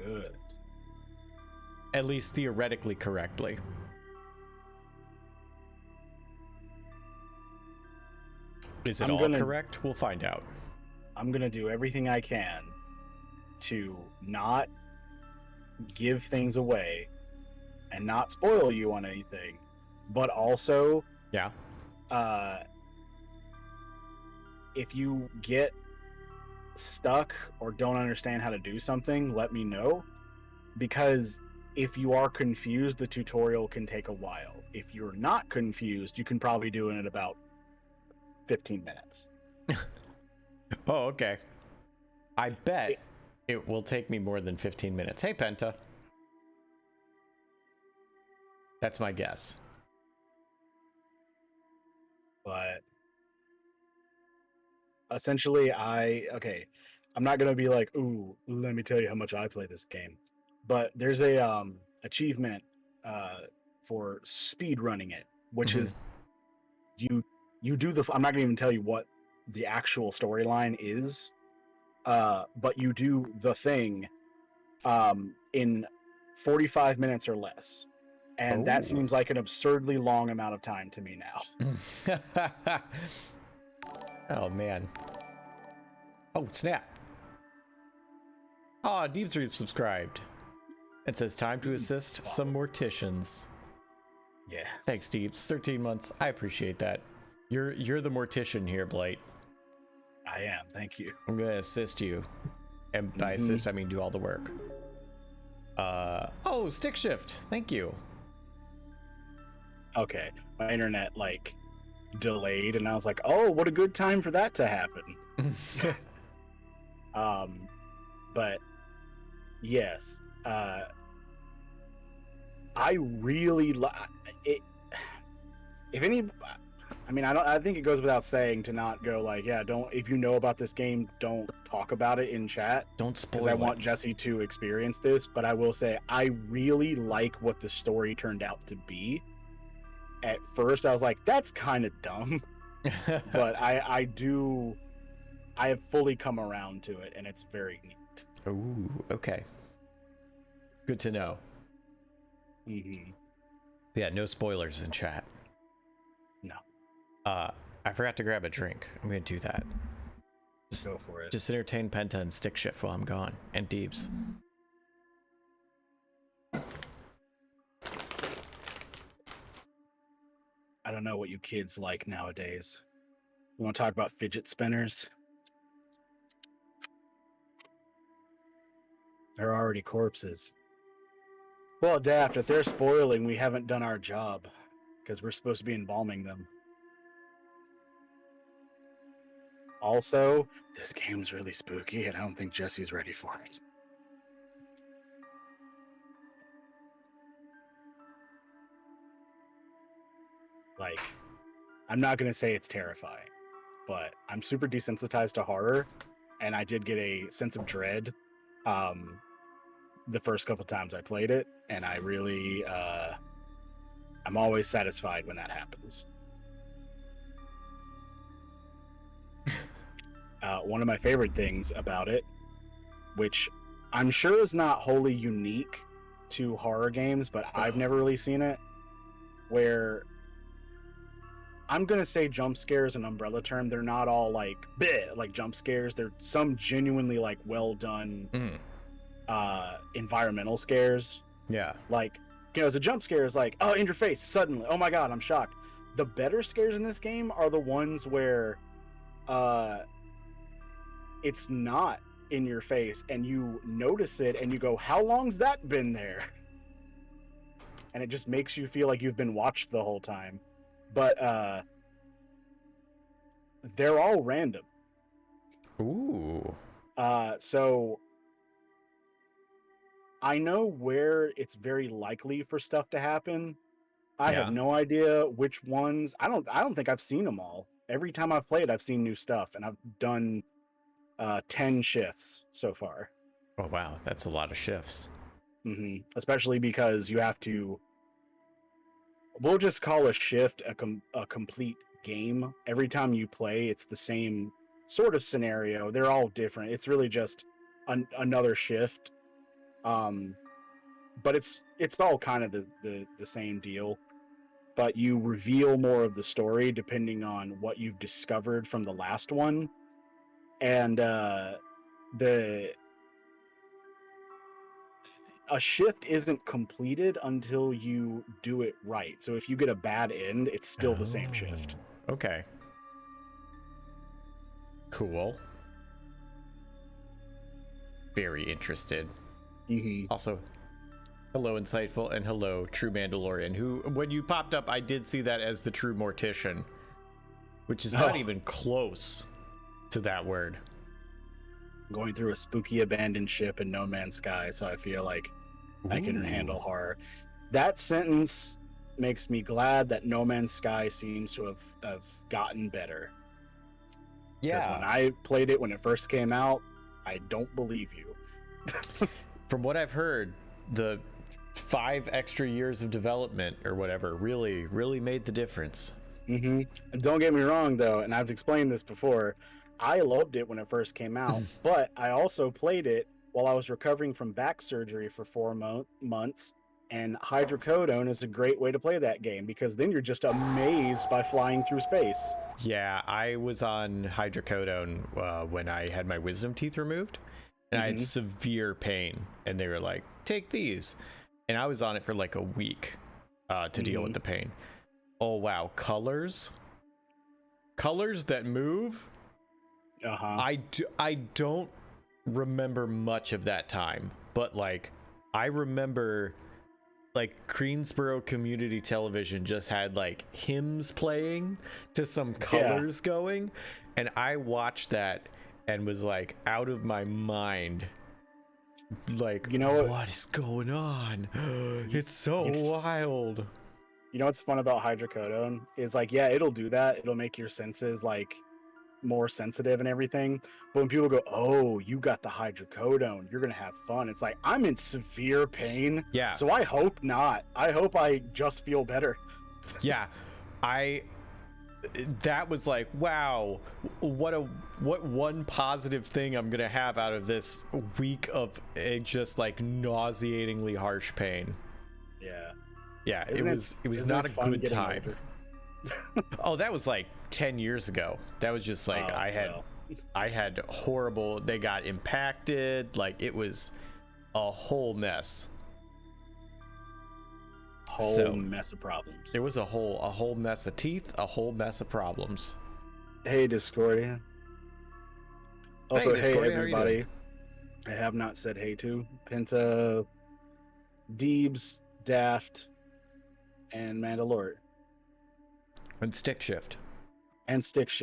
Good. At least theoretically correctly. Is it all correct? We'll find out. I'm gonna do everything I can to not give things away and not spoil you on anything, but also, yeah. If you get stuck or don't understand how to do something, let me know, because if you are confused, the tutorial can take a while. If you're not confused, you can probably do it in about 15 minutes. Oh, okay. I bet it will take me more than 15 minutes. Hey, Penta. That's my guess. But essentially, I'm not gonna be like, ooh, let me tell you how much I play this game. But there's a achievement for speed running it, which is you do the. I'm not gonna even tell you what the actual storyline is, but you do the thing in 45 minutes or less, and that seems like an absurdly long amount of time to me now. Oh man. Oh snap. Oh, Deep's subscribed. It says time to assist some morticians. Yeah. Thanks, Deeps. 13 months. I appreciate that. You're the mortician here, Blight. I am. Thank you. I'm gonna assist you, and by assist I mean do all the work. Oh, stick shift. Thank you. Okay, my internet like delayed, and I was like, "Oh, what a good time for that to happen." But yes, I really it. If any, I mean, I think it goes without saying to not go like, yeah, don't. If you know about this game, don't talk about it in chat. Don't spoil because I want Jesse to experience this. But I will say, I really like what the story turned out to be. At first, I was like, that's kind of dumb, but I have fully come around to it, and it's very neat. Ooh, okay. Good to know. Yeah, no spoilers in chat. No. I forgot to grab a drink. I'm gonna do that. Just go for it. Just entertain Penta and stick shift while I'm gone, and Deebs. I don't know what you kids like nowadays. You want to talk about fidget spinners? They're already corpses. Well, Daft, if they're spoiling, we haven't done our job, because we're supposed to be embalming them. Also, this game's really spooky, and I don't think Jesse's ready for it. Like, I'm not going to say it's terrifying, but I'm super desensitized to horror, and I did get a sense of dread the first couple times I played it, and I really, I'm always satisfied when that happens. One of my favorite things about it, which I'm sure is not wholly unique to horror games, but I've never really seen it, where I'm going to say jump scares an umbrella term. They're not all like, bleh, like jump scares. They're some genuinely like well done environmental scares. Yeah. Like, you know, as a jump scare is like, oh, in your face, suddenly. Oh my God, I'm shocked. The better scares in this game are the ones where it's not in your face and you notice it and you go, how long's that been there? And it just makes you feel like you've been watched the whole time. But they're all random. Ooh. So I know where it's very likely for stuff to happen. I have no idea which ones. I don't think I've seen them all. Every time I've played, I've seen new stuff, and I've done 10 shifts so far. Oh wow, that's a lot of shifts. Especially because you have to. We'll just call a shift a complete game. Every time you play, it's the same sort of scenario. They're all different. It's really just another shift. But it's all kind of the same deal. But you reveal more of the story depending on what you've discovered from the last one, and the a shift isn't completed until you do it right. So if you get a bad end, it's still the same shift. Okay. Cool. Very interested. Also, hello Insightful, and hello True Mandalorian, who, when you popped up, I did see that as the True Mortician, which is not even close to that word. Going through a spooky abandoned ship in No Man's Sky, so I feel like I can handle horror. That sentence makes me glad that No Man's Sky seems to have gotten better. Because when I played it when it first came out, I don't believe you. From what I've heard, the 5 extra years of development or whatever really made the difference. And don't get me wrong though, and I've explained this before, I loved it when it first came out, but I also played it while I was recovering from back surgery for 4 months, and hydrocodone is a great way to play that game because then you're just amazed by flying through space. Yeah, I was on hydrocodone when I had my wisdom teeth removed, and I had severe pain, and they were like, take these, and I was on it for like a week to deal with the pain. Oh wow, colors that move. I don't remember much of that time, but like I remember like Greensboro Community Television just had like hymns playing to some colors going, and I watched that and was like out of my mind, like, you know, what is going on? It's so wild. You know what's fun about hydrocodone is like, yeah, it'll do that, it'll make your senses like more sensitive and everything, but when people go, oh, you got the hydrocodone, you're gonna have fun, it's like, I'm in severe pain, so I hope not. I hope I just feel better. That was like, wow, what one positive thing I'm gonna have out of this week of just like nauseatingly harsh pain. It was not a good time. Oh, that was like 10 years ago. That was just like, I had horrible, they got impacted, like it was a whole mess. Mess of problems. There was a whole mess of teeth, a whole mess of problems. Hey Discordia. Also, hey everybody. I have not said hey to Penta, Deebs, Daft, and Mandalore. And Stick Shift.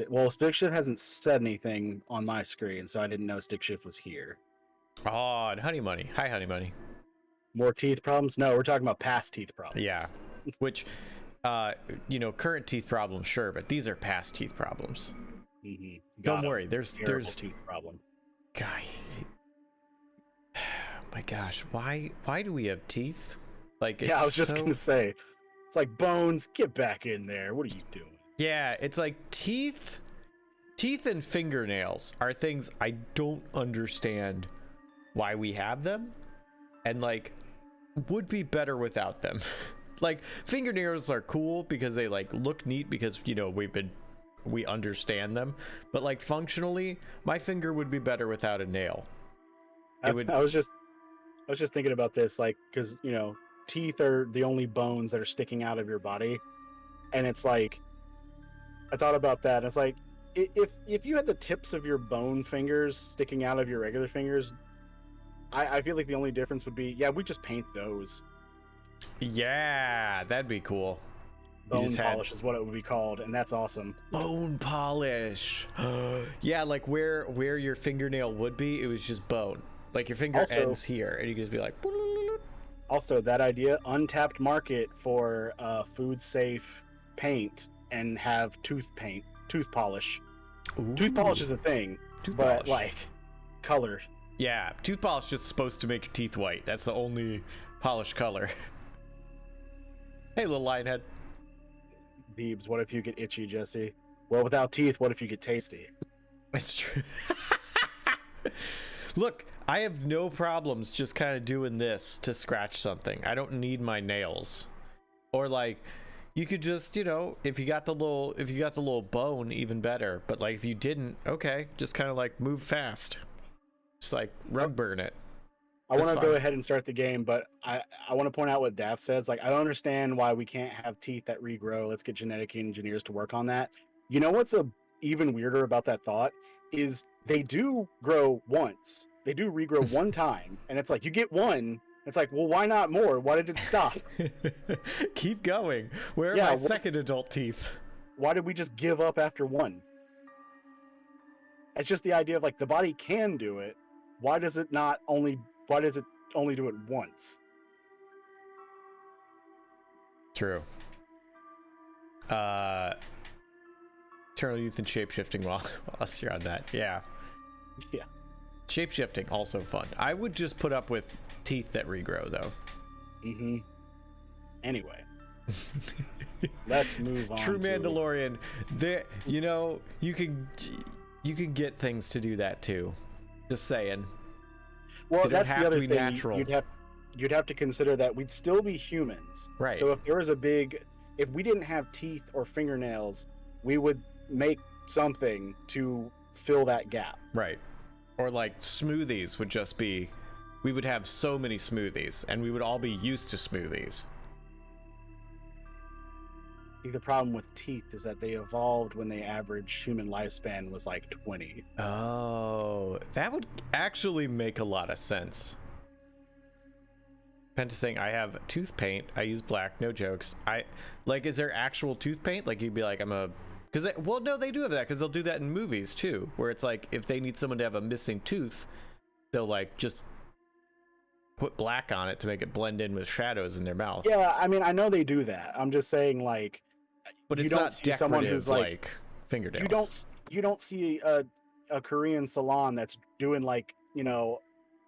Well, Stick Shift hasn't said anything on my screen, so I didn't know Stick Shift was here. Oh, and Honey Money. Hi, Honey Money. More teeth problems? No, we're talking about past teeth problems. Yeah. Which, you know, current teeth problems, sure, but these are past teeth problems. Don't worry. There's teeth problem. Guy. Oh my gosh. Why do we have teeth? Like, I was just gonna say, it's like, Bones, get back in there. What are you doing? Yeah, it's like teeth and fingernails are things I don't understand why we have them, and like would be better without them. Like, fingernails are cool because they like look neat because, you know, we understand them, but like functionally my finger would be better without a nail. I was just thinking about this, like, because, you know, teeth are the only bones that are sticking out of your body, and it's like, I thought about that, and it's like, if you had the tips of your bone fingers sticking out of your regular fingers, I feel like the only difference would be, we just paint those. Yeah, that'd be cool. Bone polish is what it would be called, and that's awesome. Bone polish. Yeah, like where your fingernail would be, it was just bone. Like your finger ends here, and you can just be like. Also, that idea, untapped market for food safe paint, and have tooth polish. Ooh. Tooth polish is a thing, but like color. Yeah, tooth polish is just supposed to make your teeth white. That's the only polished color. Hey, little lionhead. Beebs, what if you get itchy, Jesse? Well, without teeth, what if you get tasty? It's true. Look, I have no problems just kind of doing this to scratch something. I don't need my nails. Or like, you could just, you know, if you got the little bone, even better. But like, if you didn't, okay, just kind of like move fast. Just like rug burn it. I want to go ahead and start the game, but I want to point out what Daff says. Like, I don't understand why we can't have teeth that regrow. Let's get genetic engineers to work on that. You know what's even weirder about that thought is they do grow once. They do regrow one time, and it's like you get one. It's like, well, why not more? Why did it stop? Keep going. Where are my second adult teeth? Why did we just give up after one? It's just the idea of like the body can do it. Why does it only do it once? True. Eternal youth and shapeshifting while you're on that. Yeah. Yeah. Shapeshifting, also fun. I would just put up with teeth that regrow, though. Mm-hmm. Anyway. Let's move on. True Mandalorian. There, you know, you can get things to do that, too. Just saying. Well, that's the other thing. Natural. You'd have to consider that we'd still be humans. Right. So if we didn't have teeth or fingernails, we would make something to fill that gap. Right. Or like smoothies would just be, we would have so many smoothies and we would all be used to smoothies. I think the problem with teeth is that they evolved when the average human lifespan was like 20. Oh, that would actually make a lot of sense. Penta saying, I have tooth paint. I use black, no jokes. Is there actual tooth paint? Like you'd be like, well, no, they do have that because they'll do that in movies too, where it's like if they need someone to have a missing tooth, they'll like just put black on it to make it blend in with shadows in their mouth. Yeah, I mean, I know they do that. I'm just saying, like, but it's not decorative, someone who's like fingernails. You don't see a Korean salon that's doing like, you know,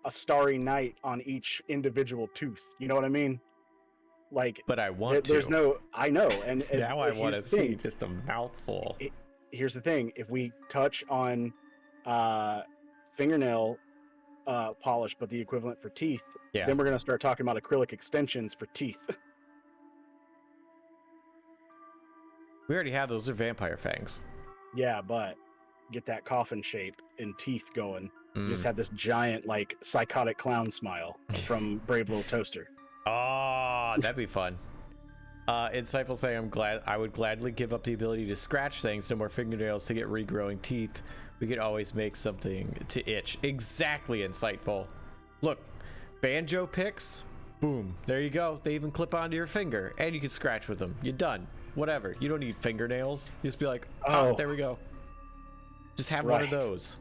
a starry night on each individual tooth. You know what I mean? Like, but I want to. There's no, I know, and now I want to see just a mouthful. Here's the thing: if we touch on fingernail polish, but the equivalent for teeth, then we're gonna start talking about acrylic extensions for teeth. We already have those. They're vampire fangs. Yeah, but get that coffin shape and teeth going. You just have this giant, like, psychotic clown smile from Brave Little Toaster. Oh, that'd be fun. Insightful saying, I would gladly give up the ability to scratch things. No more fingernails to get regrowing teeth. We could always make something to itch. Exactly, Insightful. Look, banjo picks. Boom. There you go. They even clip onto your finger, and you can scratch with them. You're done. Whatever. You don't need fingernails. You just be like, oh, there we go. Just have one of those.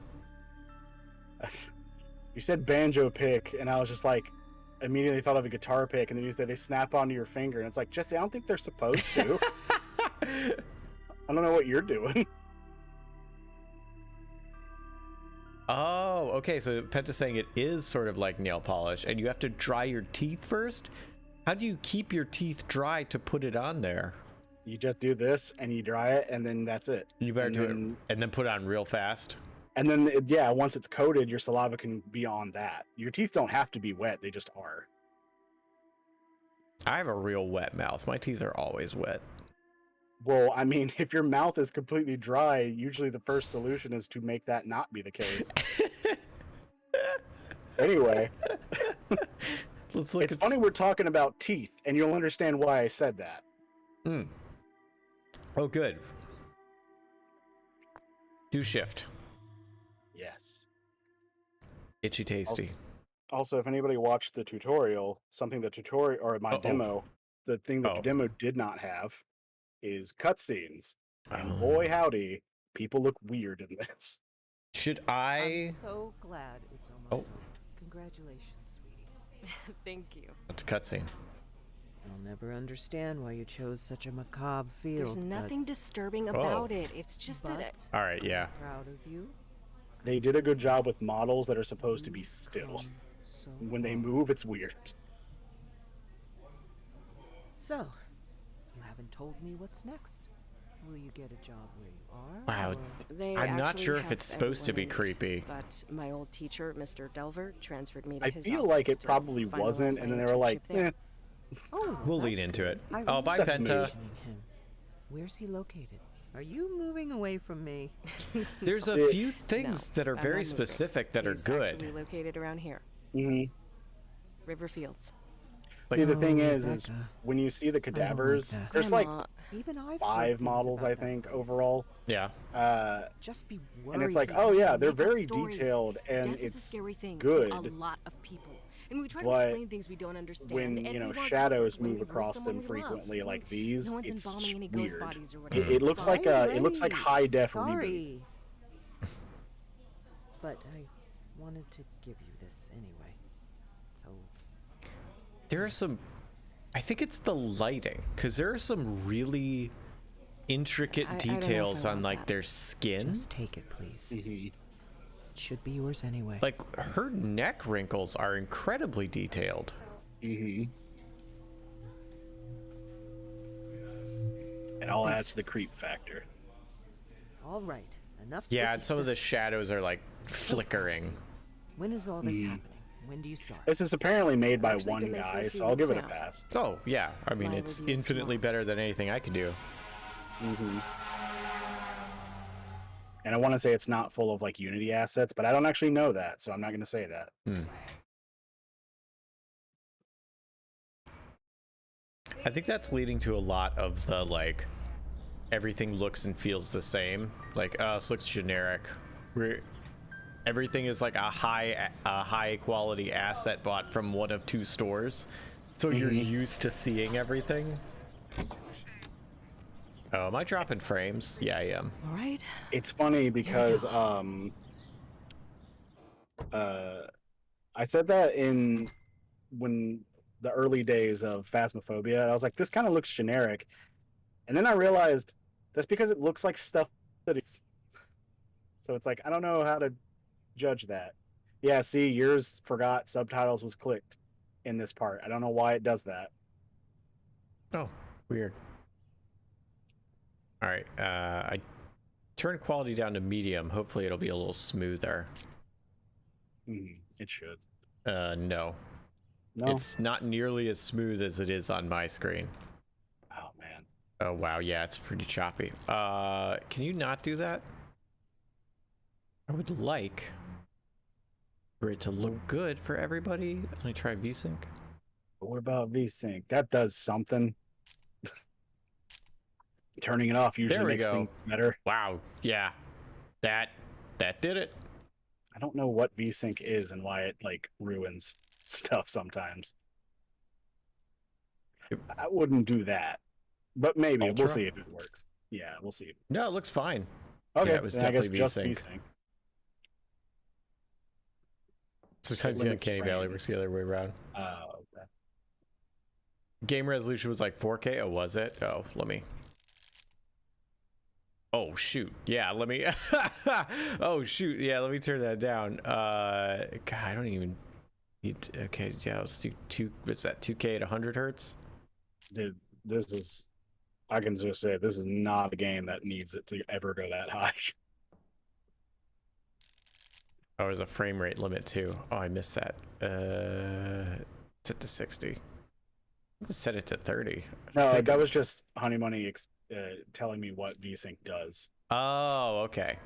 You said banjo pick, and I was just like, immediately thought of a guitar pick, and then you said they snap onto your finger, and it's like, Jesse, I don't think they're supposed to. I don't know what you're doing. Oh, okay. So Penta's saying it is sort of like nail polish, and you have to dry your teeth first. How do you keep your teeth dry to put it on there? You just do this, and you dry it, and then that's it. You better do it, and then put it on real fast. And then, yeah, once it's coated, your saliva can be on that. Your teeth don't have to be wet. They just are. I have a real wet mouth. My teeth are always wet. Well, I mean, if your mouth is completely dry, usually the first solution is to make that not be the case. Anyway. It's funny we're talking about teeth, and you'll understand why I said that. Oh, good. Do shift. Yes. Itchy tasty. Also, if anybody watched the tutorial, demo, the thing that the demo did not have is cutscenes. And boy howdy, people look weird in this. Should I? I'm so glad it's almost over. Congratulations, sweetie. Thank you. That's a cutscene. I'll never understand why you chose such a macabre field. There's nothing disturbing about it. It's just that all right, yeah. I'm proud of you. They did a good job with models that are supposed to be still. So when they move, it's weird. So, you haven't told me what's next. Will you get a job where you are? Wow. or- They I'm not actually sure if have it's supposed to be everyone in, creepy. but my old teacher, Mr. Delver, transferred me to I his feel office like it to probably finalize wasn't, my and then they were like, internship there. eh. Oh, We'll lean that's into good. it. I Oh, won't bye, Set the stop mood. Penta. mentioning him. Where's he located? Are you moving away from me? There's a It- few things that are I'm very not moving. specific that are He's good. actually located around here, Mhm. River Fields. Like, See, the thing Oh, is Rebecca. when you see the I don't like cadavers, that. there's like Grandma, Even I've heard 5 things models, about I that think, place. overall. yeah. Just be worried. And it's like, he oh was yeah, gonna they're make up very stories. detailed, and Death is a it's scary thing good. to a lot of people, and we try to but explain things we don't understand. when, and you we know, want shadows comfort when move we lose across someone them we frequently love. like these, No one's it's embalming any weird. ghost bodies or It, whatever. it looks like it looks like Right. high def reboot. Sorry. But I wanted to give you this anyway. So There are some, I think it's the lighting, because there are some really intricate I don't know if I details on want like that. their skin. just take it, please. Mhm. It should be yours anyway. Like her neck wrinkles are incredibly detailed. Mhm. And all adds to the creep factor. All right, enough. Yeah, spooky and some of stuff. the shadows are like flickering. When is all this happening? When do you start? This is apparently made by Actually one been there for a guy, few so I'll give it weeks a now. pass. Oh yeah, I mean My it's review is infinitely tomorrow. better than anything I could do. Mhm. And I want to say it's not full of like Unity assets, but I don't actually know that, so I'm not going to say that. I think that's leading to a lot of the like everything looks and feels the same. Like, oh, this looks generic. Everything is like a high quality asset bought from one of 2 stores, so you're used to seeing everything. Oh, am I dropping frames? Yeah, I am. All right. It's funny because I said that when the early days of Phasmophobia, I was like, this kind of looks generic. And then I realized that's because it looks like stuff that is. So it's like, I don't know how to judge that. Yeah, see, yours forgot subtitles was clicked in this part. I don't know why it does that. Oh, weird. All right, I turned quality down to medium. Hopefully it'll be a little smoother. It should. No. No. It's not nearly as smooth as it is on my screen. Oh man. Oh wow, yeah, it's pretty choppy. Can you not do that? I would like for it to look good for everybody. Let me try VSync. But what about VSync? That does something. Turning it off usually There we makes go. things better. Wow, yeah, that did it. I don't know what VSync is and why it like ruins stuff sometimes. I wouldn't do that, but maybe Ultra? we'll see if it works. Yeah, we'll see. No, it looks fine. Okay, Yeah, it was then I guess definitely just VSync. VSync. Sometimes the limits Uncanny Valley frames. works the other way around. Okay. Game resolution was like 4K. Oh, was it? Oh, let me. Oh shoot! Yeah, let me. Oh shoot! Yeah, let me turn that down. God, I don't even need. Okay, yeah, let's do 2. What's that? 2K at 100 hertz. Dude, this is. I can just say this is not a game that needs it to ever go that high. Oh, there's a frame rate limit too. Oh, I missed that. Set to 60. Let's set it to 30. No, that was just Honey Money telling me what VSync does. Oh, okay.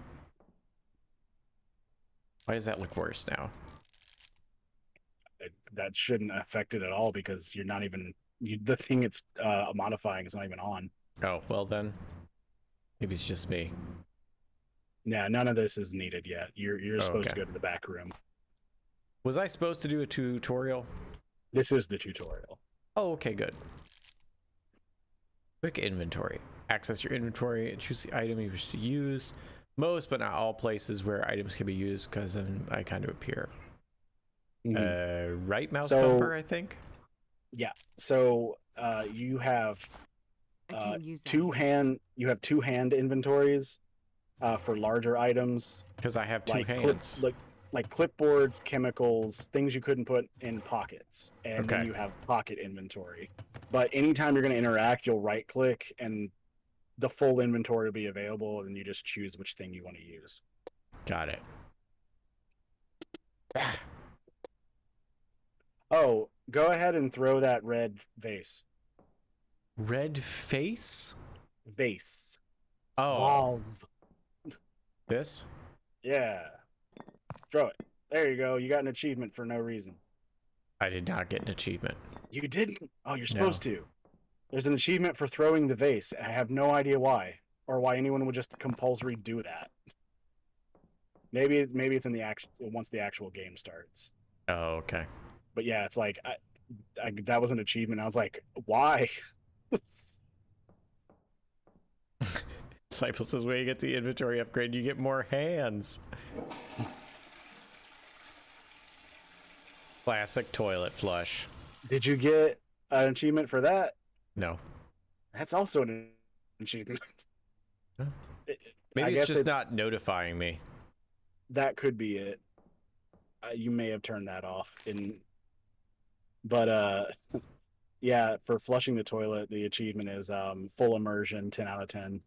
Why does that look worse now? That shouldn't affect it at all because you're not even the thing it's modifying is not even on. Oh, well then. Maybe it's just me. Yeah, none of this is needed yet. You're supposed to okay. go to the back room. Was I supposed to do a tutorial? This is the tutorial. Oh, okay, good. Quick inventory. Access your inventory and choose the item you wish to use. Most, but not all places where items can be used, because then I kind of appear. Right mouse bumper, I think. Yeah. So you have I can't use that. two hand inventories for larger items. Because I have two like hands. like clipboards, chemicals, things you couldn't put in pockets, and then Okay. you have pocket inventory. But anytime you're going to interact, you'll right click and the full inventory will be available, and you just choose which thing you want to use. Got it. Oh, go ahead and throw that red vase. Red face? Vase. Oh. Vase. This? Yeah. Throw it. There you go. You got an achievement for no reason. I did not get an achievement. You didn't? Oh, you're supposed to. There's an achievement for throwing the vase. I have no idea why, or why anyone would just compulsory do that. Maybe it's in the action once the actual game starts. Oh, okay. But yeah, it's like that was an achievement. I was like, why? Disciple says, when you get the inventory upgrade, you get more hands. Classic toilet flush. Did you get an achievement for that? No. That's also an achievement. Huh? Maybe it's just not notifying me. That could be it. You may have turned that off. But yeah, for flushing the toilet, the achievement is full immersion, 10 out of 10.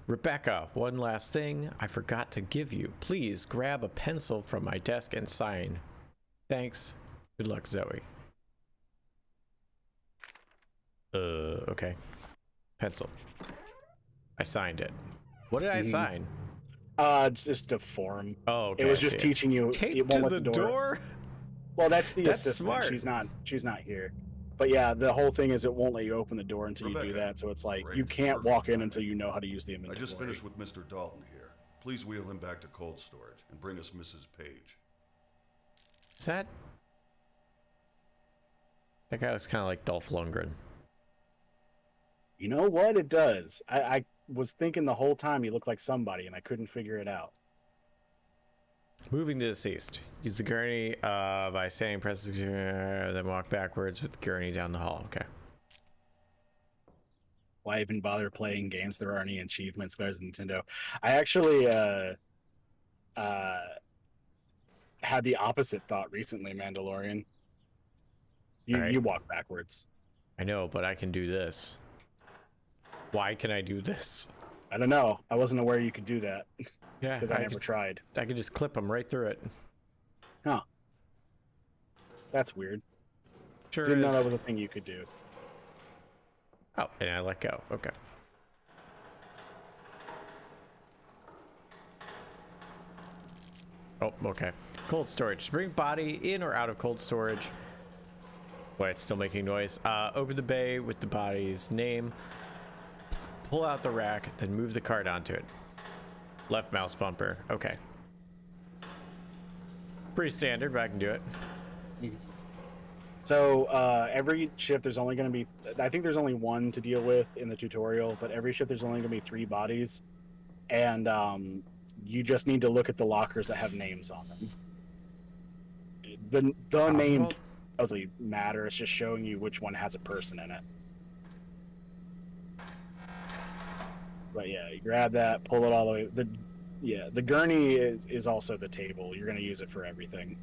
Rebecca, one last thing I forgot to give you. Please grab a pencil from my desk and sign. Thanks. Good luck, Zoe. Okay. Pencil. I signed it. What did I sign? It's just a form. Oh, okay. It was just teaching you. Taped to the door? Well, that's the That's assistant. smart. She's not here. But yeah, the whole thing is it won't let you open the door until Rebecca, you do that. So it's like great, you can't perfect walk in timing. until you know how to use the inventory. I just finished with Mr. Dalton here. Please wheel him back to cold storage and bring us Mrs. Page. Is that guy looks kind of like Dolph Lundgren. You know what? It does. I was thinking the whole time he looked like somebody, and I couldn't figure it out. Moving to deceased. Use the gurney by saying press, then walk backwards with the gurney down the hall. Okay. Why even bother playing games? There aren't any achievements. There's Nintendo. I actually had the opposite thought recently, Mandalorian. You walk backwards. I know, but I can do this. Why can I do this? I don't know. I wasn't aware you could do that. Yeah, because I never tried. I could just clip them right through it. Huh. That's weird. Sure Didn't know is. that was a thing you could do. Oh, and I let go. Okay. Oh, okay. Cold storage. Bring body in or out of cold storage. Boy, it's still making noise. Open the bay with the body's name. Pull out the rack, then move the cart onto it. Left mouse bumper. Okay. Pretty standard, but I can do it. So every shift there's only going to be, I think there's only one to deal with in the tutorial, but every shift there's only going to be 3 bodies, and you just need to look at the lockers that have names on them. The name doesn't matter. It's just showing you which one has a person in it. But yeah, you grab that, pull it all the way. The gurney is also the table. You're going to use it for everything.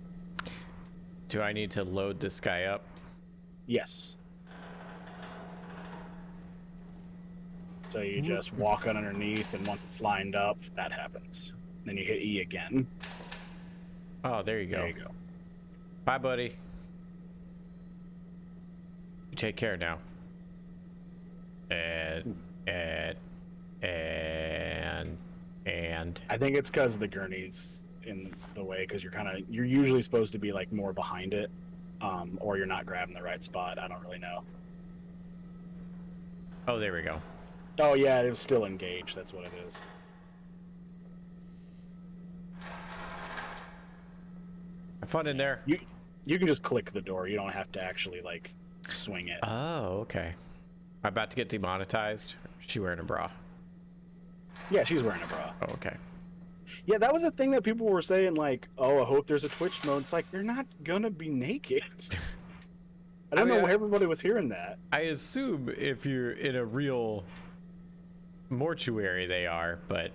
Do I need to load this guy up? Yes. So you just walk on underneath, and once it's lined up, that happens. Then you hit E again. Oh, there you go. There you go. Bye, buddy. You take care now. And I think it's because the gurney's in the way, because you're usually supposed to be like more behind it, or you're not grabbing the right spot. I don't really know. oh, there we go. Oh yeah, it was still engaged. That's what it is. Have fun in there. You can just click the door. You don't have to actually like swing it. Oh, okay. I'm about to get demonetized. She wearing a bra. Yeah, she's wearing a bra. Oh, okay. Yeah, that was a thing that people were saying, like, oh, I hope there's a Twitch mode. It's like, you're not gonna be naked. I don't know why everybody was hearing that. I assume if you're in a real mortuary, they are, but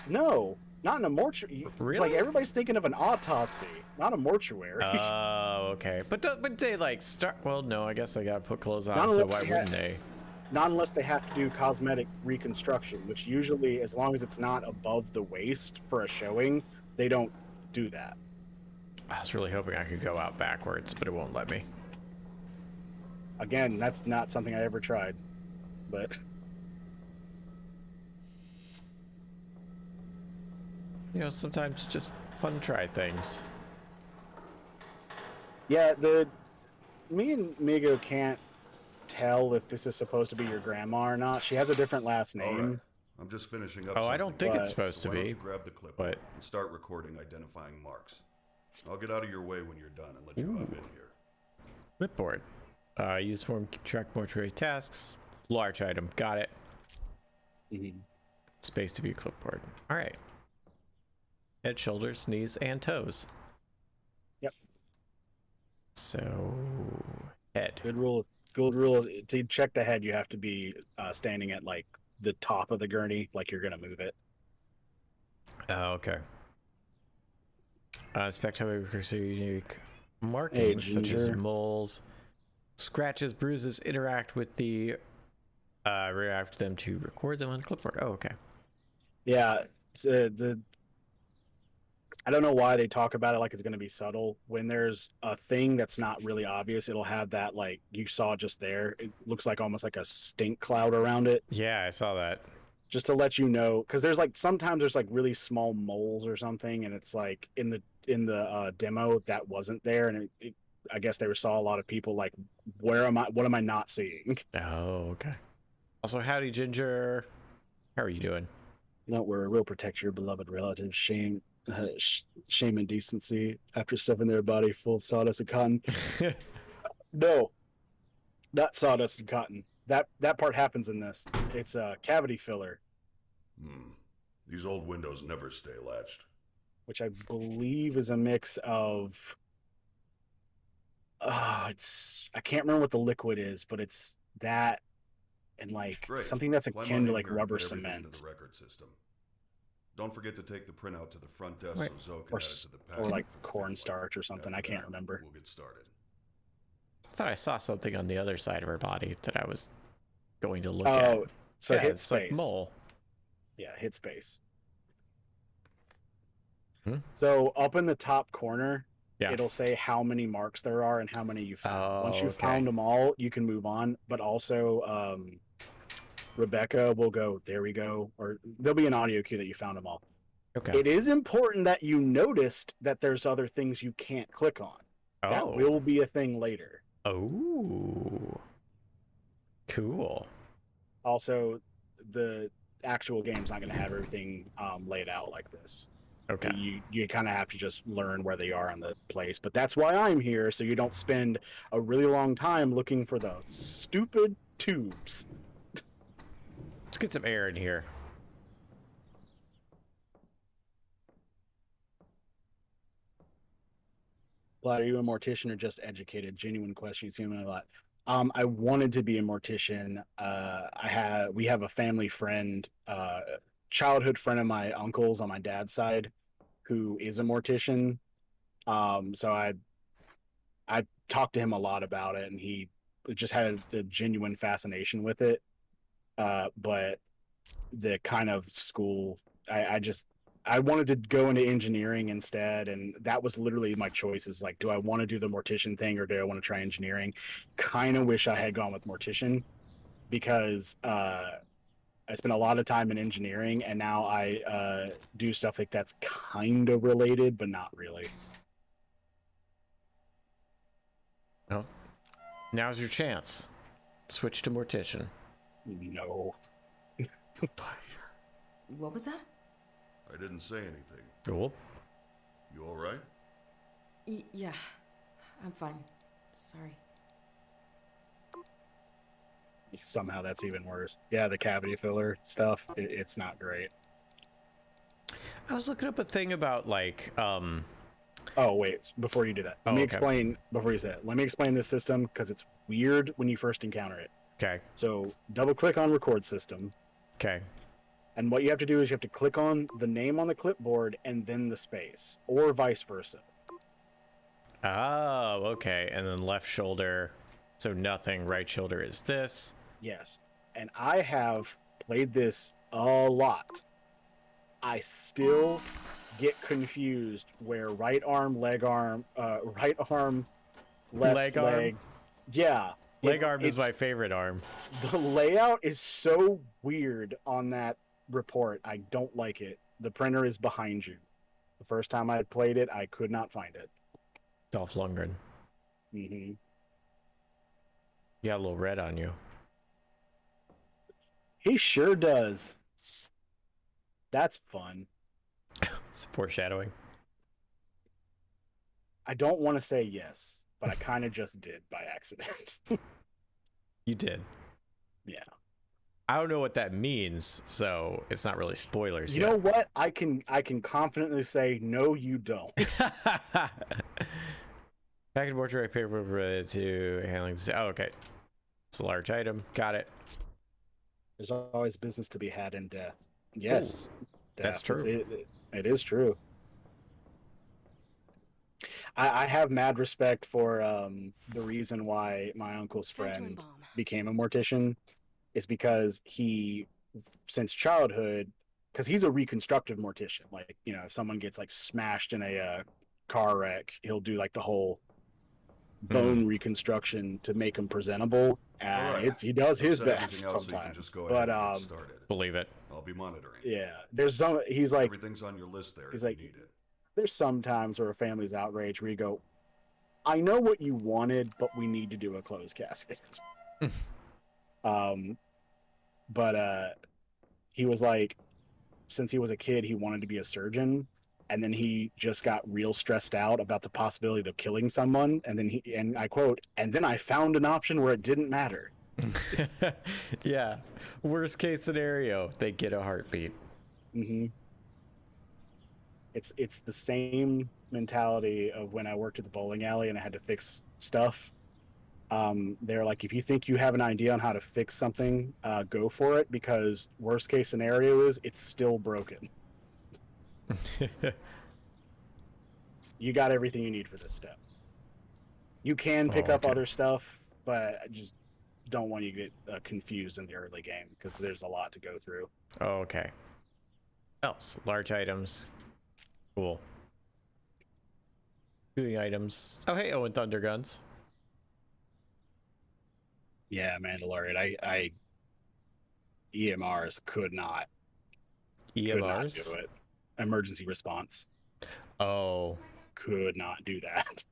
No, not in a mortuary. Really? It's like everybody's thinking of an autopsy, not a mortuary. oh, okay. But they like start. Well, no, I guess I gotta put clothes Not on, so unless why they wouldn't they? not unless they have to do cosmetic reconstruction, which usually, as long as it's not above the waist for a showing, they don't do that. I was really hoping I could go out backwards, but it won't let me. Again, that's not something I ever tried, but You know, sometimes just fun to try things. yeah, me and Migo can't tell if this is supposed to be your grandma or not. She has a different last All name. right. I'm just finishing up. Oh, I something don't think here. it's supposed to Why don't be. you grab the clipboard but- and start recording identifying marks. I'll get out of your way when you're done and let you hop in here. Clipboard. Use form keep track mortuary tasks. Large item. Got it. Mhm. Space to view clipboard. All right. Head, shoulders, knees, and toes. Yep. So, head. Good rule. Good rule. To check the head, you have to be standing at like the top of the gurney, like you're gonna move it. Oh, okay. Inspect how unique markings such as Ginger. moles, scratches, bruises interact with the react with them to record them on the clipboard. Oh, okay. Yeah, I don't know why they talk about it like it's going to be subtle. When there's a thing that's not really obvious, it'll have that like you saw just there. It looks like almost like a stink cloud around it, Yeah, I saw that. just to let you know. Because there's like sometimes there's like really small moles or something, and it's like in the demo that wasn't there, and I guess they saw a lot of people like, where am I? What am I not seeing? Oh, okay. Also, howdy, Ginger. How are you doing? Don't worry, we'll protect your beloved relatives. Shame and decency after stuffing their body full of sawdust and cotton. No, not sawdust and cotton. That part happens in this. It's a cavity filler, These old windows never stay latched. which I believe is a mix of. I can't remember what the liquid is, but it's that and like Great. something that's Climb akin on to in like here and rubber put everything cement, into the record system. Don't forget to take the printout to the front desk Wait. so Zoe can or add it to the packet. or like for the cornstarch or something. I After can't that, remember. We'll get started. I thought I saw something on the other side of her body that I was going to look Oh, at. so Yeah, hit it's space. like mole. Yeah, hit space. Hmm? So up in the top corner, Yeah. it'll say how many marks there are and how many you found. Once Oh, you've okay. found them all, you can move on. But also, Rebecca will go, there we go. Or there'll be an audio cue that you found them all. Okay. It is important that you noticed that there's other things you can't click on. That Oh. will be a thing later. Oh. Cool. Also, the actual game's not going to have everything laid out like this. Okay. You kind of have to just learn where they are on the place. But that's why I'm here, so you don't spend a really long time looking for the stupid tubes. Let's get some air in here. Blight, are you a mortician or just educated? Genuine question. You see me a lot. I wanted to be a mortician. We have a family friend, childhood friend of my uncle's on my dad's side, who is a mortician. So I talked to him a lot about it, and he just had a genuine fascination with it. But the kind of school, I wanted to go into engineering instead, and that was literally my choices. Like, do I want to do the mortician thing or do I want to try engineering? Kind of wish I had gone with mortician because I spent a lot of time in engineering, and now I do stuff like that's kind of related, but not really. Oh. Now's your chance. Switch to mortician. No. What was that? I didn't say anything. Cool. You all right? Yeah, I'm fine. Sorry. Somehow that's even worse. Yeah, the cavity filler stuff, it's not great. I was looking up a thing about like Oh, wait, before you do that, let me explain, before you say it, let me explain this system because it's weird when you first encounter it. Okay. So double click on record system. Okay. And what you have to do is you have to click on the name on the clipboard and then the space, or vice versa. Oh, okay. And then left shoulder. So nothing. Right shoulder is this. Yes. and I have played this a lot. I still get confused where right arm, left Leg arm? leg. Yeah. Leg arm is my favorite arm. The layout is so weird on that report. I don't like it. The printer is behind you. The first time I played it, I could not find it. Dolph Lundgren. Mm-hmm. You got a little red on you. He sure does. That's fun. It's foreshadowing. I don't want to say yes, but I kind of just did by accident. You did. Yeah. I don't know what that means, so it's not really spoilers You yet. know what? I can confidently say no, you don't. Package mortuary paper to handling. Oh, okay. It's a large item. Got it. There's always business to be had in death. Yes, that's true. It is true. I have mad respect for the reason why my uncle's friend became a mortician is because he, since childhood, because he's a reconstructive mortician. Like, you know, if someone gets like smashed in a car wreck, he'll do like the whole bone reconstruction to make him presentable. Right. He does his Set best everything else so you can sometimes. just go ahead and get started. Believe it. I'll be monitoring. Yeah, there's some. He's like, Everything's on your list there. he's if like, you need it. there's some times where a family's outraged where you go, I know what you wanted, but we need to do a closed casket. But he was like, since he was a kid, he wanted to be a surgeon, and then he just got real stressed out about the possibility of killing someone, and then and I quote, and then I found an option where it didn't matter. Yeah. Worst case scenario, they get a heartbeat. Mm-hmm. It's the same mentality of when I worked at the bowling alley and I had to fix stuff. They're like, if you think you have an idea on how to fix something, go for it, because worst case scenario is it's still broken. You got everything you need for this step. You can pick up other stuff, but I just don't want you to get confused in the early game because there's a lot to go through. Oh, okay. Else, large items. Cool. Doing items. Oh, hey, Owen Thunder Guns. Yeah, Mandalorian. EMRs could not EMRs? do it. Emergency response. Oh. Could not do that.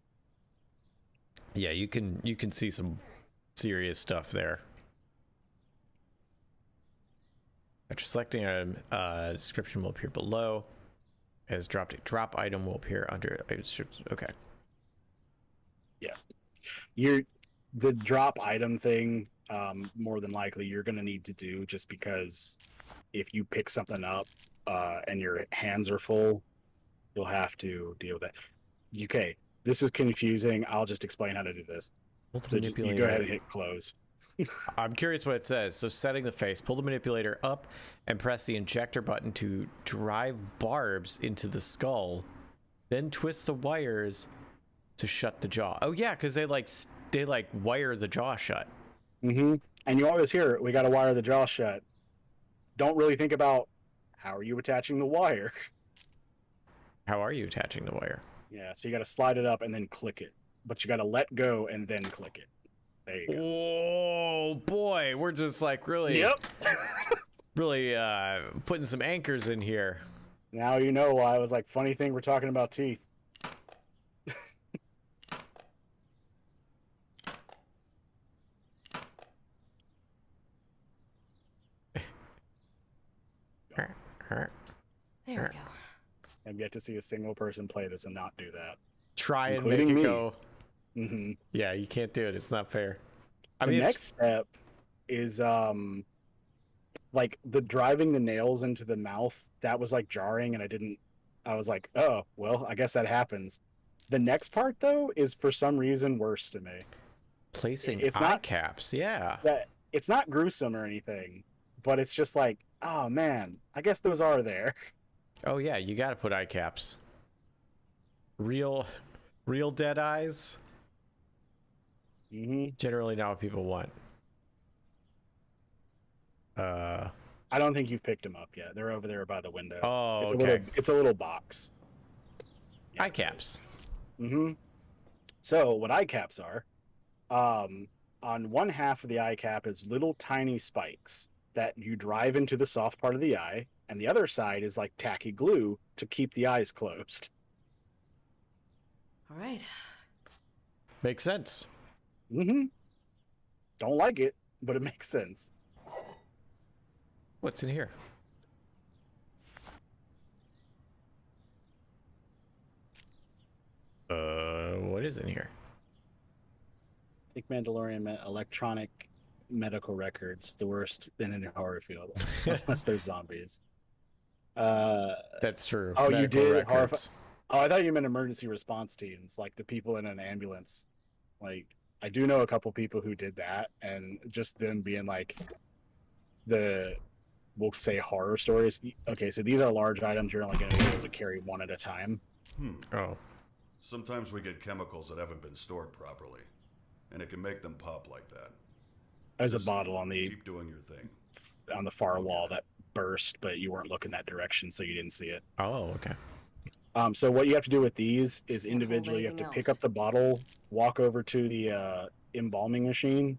Yeah, you can see some serious stuff there. After selecting a description will appear below. As dropped, a drop item will appear under a description. Okay. Yeah. The drop item thing, more than likely you're gonna need to do, just because if you pick something up and your hands are full, you'll have to deal with that. Okay, this is confusing. I'll just explain how to do this. So you go ahead and hit close. I'm curious what it says. So setting the face, pull the manipulator up and press the injector button to drive barbs into the skull, then twist the wires to shut the jaw. Oh yeah, because they wire the jaw shut. Mm-hmm. And you always hear, we got to wire the jaw shut. Don't really think about how are you attaching the wire. How are you attaching the wire? Yeah, so you got to slide it up and then click it, but you got to let go and then click it. There you go. Oh boy, we're just like really, really putting some anchors in here. Now you know why I was like, funny thing, we're talking about teeth. There we go. I've yet to see a single person play this and not do that. Try and Including make it me. go. Mm-hmm. Yeah, you can't do it. It's not fair. The next step is like the driving the nails into the mouth. That was like jarring, and I was like, oh well, I guess that happens. The next part though is for some reason worse to me. Placing It's eye not- caps. Yeah. That it's not gruesome or anything, but it's just like, oh man, I guess those are there. Oh yeah, you got to put eye caps. Real dead eyes. Mm-hmm. Generally not what people want. I don't think you've picked them up yet. They're over there by the window. Oh, it's okay. It's a little box. Yeah, eye caps. Mm-hmm. So what eye caps are, on one half of the eye cap is little tiny spikes that you drive into the soft part of the eye, and the other side is like tacky glue to keep the eyes closed. All right. Makes sense. Mm-hmm. Don't like it, but it makes sense. What's in here? What is in here? I think Mandalorian meant electronic medical records, the worst in a horror field, unless they're zombies. That's true. Oh, Medical you did? records. Oh, I thought you meant emergency response teams, like the people in an ambulance. Like, I do know a couple people who did that, and just them being like we'll say horror stories. Okay, so these are large items. You're only going to be able to carry one at a time. Oh. Sometimes we get chemicals that haven't been stored properly, and it can make them pop like that. There's a Just bottle on keep doing your thing. the far wall that burst, but you weren't looking that direction, so you didn't see it. Oh, okay. So what you have to do with these is Can't hold individually you have to anything pick else. up the bottle, walk over to the embalming machine,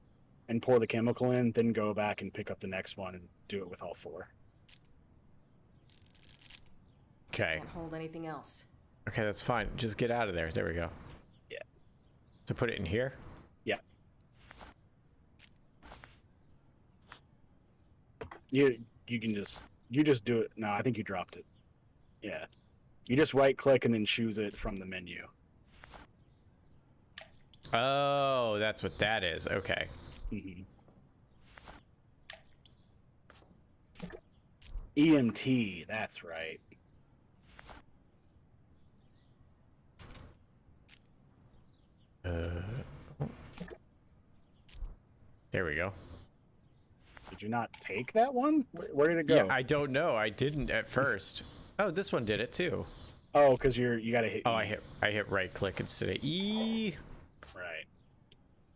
and pour the chemical in, then go back and pick up the next one and do it with all four. Okay. Can't hold anything else. Okay, that's fine. Just get out of there. There we go. Yeah. So put it in here? Yeah. You can just do it. No, I think you dropped it. Yeah. You just right click and then choose it from the menu. Oh, that's what that is. Okay. Mm-hmm. EMT, that's right. There we go. Did you not take that one? Where did it go? Yeah, I don't know. I didn't at first. Oh, this one did it too. Oh, because you gotta hit. Oh, E. I hit right click instead of E. Right.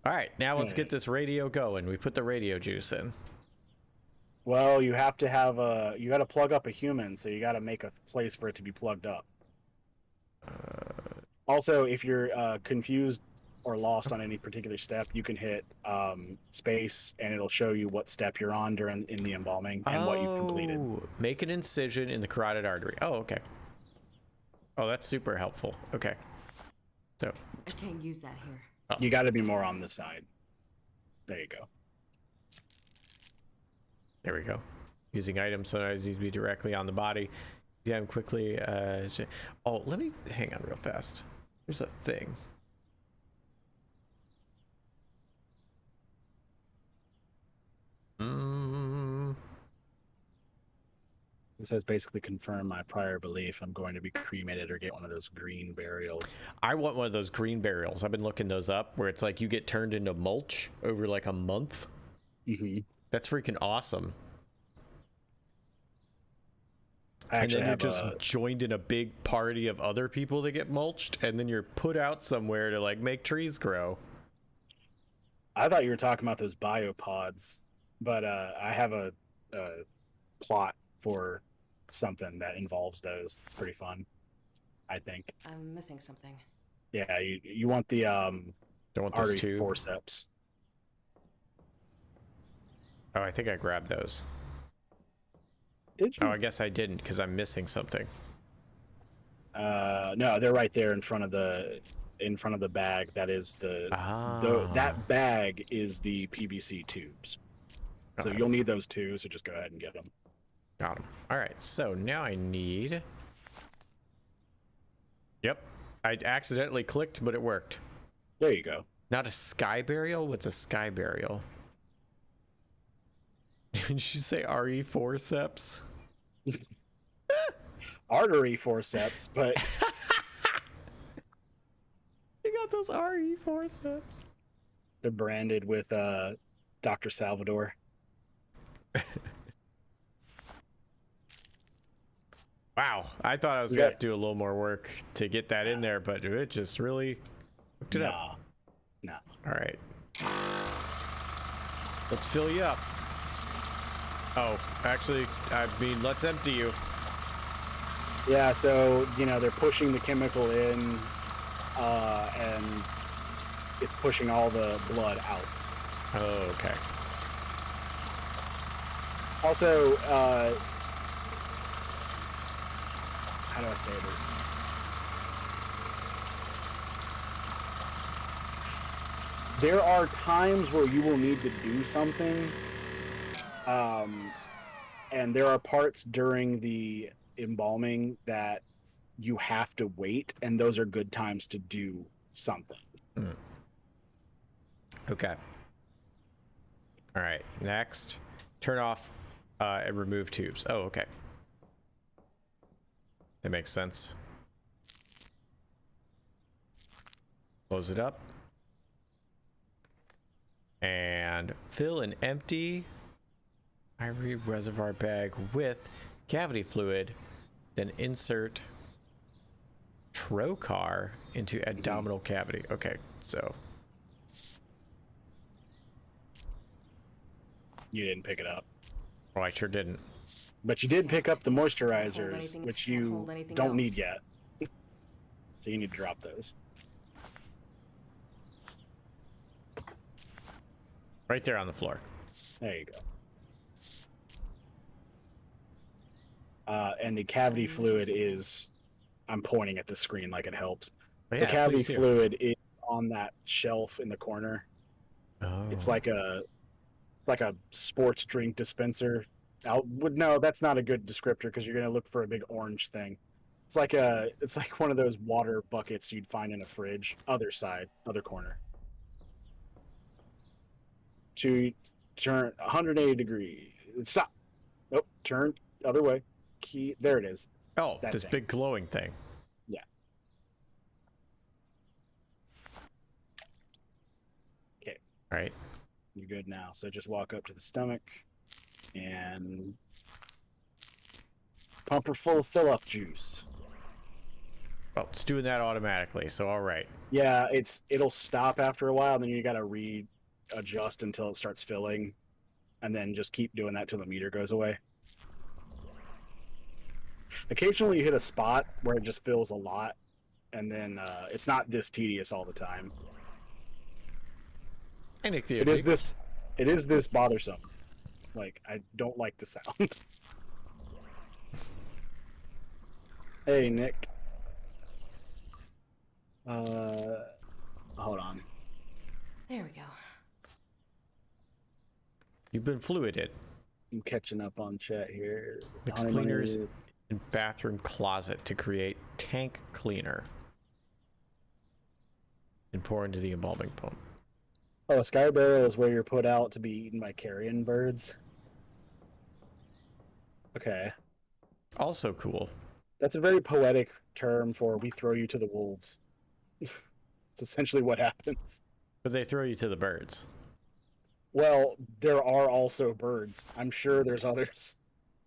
All right, now let's get this radio going. We put the radio juice in. Well, you have to have you got to plug up a human, so you got to make a place for it to be plugged up. Also, if you're confused or lost on any particular step, you can hit space, and it'll show you what step you're on in the embalming and what you've completed. Make an incision in the carotid artery. Oh, okay. Oh, that's super helpful. Okay. So I can't use that here. You got to be more on the side. There you go. there we go. Using items sometimes needs to be directly on the body. Examine quickly. Oh, let me hang on real fast. There's a thing. It says basically confirm my prior belief. I'm going to be cremated or get one of those green burials. I want one of those green burials. I've been looking those up where it's like you get turned into mulch over like a month. Mm-hmm. That's freaking awesome. I And actually then you're have just joined in a big party of other people that get mulched, and then you're put out somewhere to like make trees grow. I thought you were talking about those biopods, but I have a plot for something that involves those. It's pretty fun, I think. I'm missing something. Yeah, you want the Don't want this artery tube. forceps. Oh, I think I grabbed those. Did you? Oh, I guess I didn't because I'm missing something. No, they're right there in front of the bag. That is that bag is the PVC tubes. So Okay. you'll need those too. So just go ahead and get them. Got them. All right, so now I need. Yep, I accidentally clicked, but it worked. There you go. Not a sky burial? What's a sky burial? Did you say RE forceps? Artery forceps, but You got those RE forceps. they're branded with Dr. Salvador. Wow, I thought I was gonna have to do a little more work to get that in there, but it just really hooked it up. Nah. All right, let's fill you up. Oh, actually, I mean, let's empty you. Yeah, so, you know, they're pushing the chemical in, and it's pushing all the blood out. Oh, okay. Also, how do I say this? There are times where you will need to do something, and there are parts during the embalming that you have to wait, and those are good times to do something. Mm. Okay. All right, next. Turn off and remove tubes. Oh, okay. That makes sense. Close it up. And fill an empty ivory reservoir bag with cavity fluid, then insert trocar into abdominal cavity. Okay, so You didn't pick it up. oh, I sure didn't. But you did pick up the moisturizers, anything- which can't you hold anything don't need else. yet. So you need to drop those. Right there on the floor. There you go. And the cavity fluid is... I'm pointing at the screen like it helps. Oh, The yeah, cavity please do. fluid is on that shelf in the corner. Oh. It's like a sports drink dispenser. No, that's not a good descriptor because you're gonna look for a big orange thing. It's like one of those water buckets you'd find in a fridge. Other side, other corner. To turn 180 degrees. Stop. Nope. Turn other way. Key. There it is. Oh, that this thing. big glowing thing. Yeah. Okay. All right. You're good now. So just walk up to the stomach and pump her full of fill-up juice. Oh, it's doing that automatically, so all right. Yeah, it'll stop after a while, then you gotta readjust until it starts filling, and then just keep doing that till the meter goes away. Occasionally you hit a spot where it just fills a lot, and then it's not this tedious all the time. Hey, Nick, It is this bothersome. Like, I don't like the sound. Hey, Nick. Hold on. There we go. You've been fluided. I'm catching up on chat here. Mix Honey cleaners Money- in bathroom closet to create tank cleaner. And pour into the embalming pump. Oh, a sky barrel is where you're put out to be eaten by carrion birds. Okay. Also cool. That's a very poetic term for we throw you to the wolves. It's essentially what happens. But they throw you to the birds. Well, there are also birds. I'm sure there's others.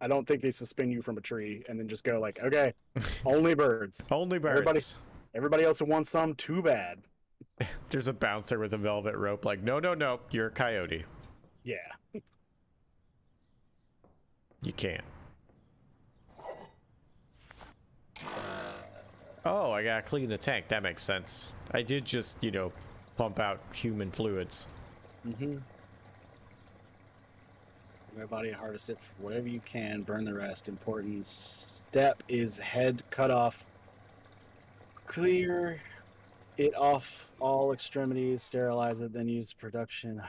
I don't think they suspend you from a tree and then just go like, okay, only birds. Only birds. Everybody else who wants some, too bad. There's a bouncer with a velvet rope like, no, no, no, you're a coyote. Yeah. You can't. Oh, I gotta clean the tank. That makes sense. I did just, pump out human fluids. Mm-hmm. My body harvest it for whatever you can, burn the rest. Important step is head cut off. Clear it off all extremities, sterilize it, then use production.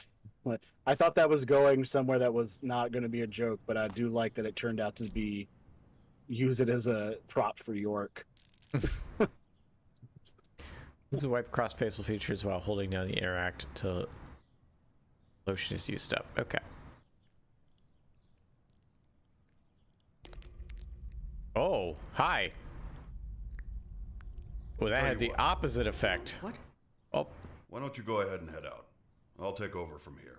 I thought that was going somewhere that was not going to be a joke, but I do like that it turned out to be use it as a prop for York. Use the wipe across facial features while holding down the interact to lotion is used up. Okay. Oh, hi. Well, that Tell had you the what. opposite effect. What? Oh, Why don't you go ahead and head out? I'll take over from here.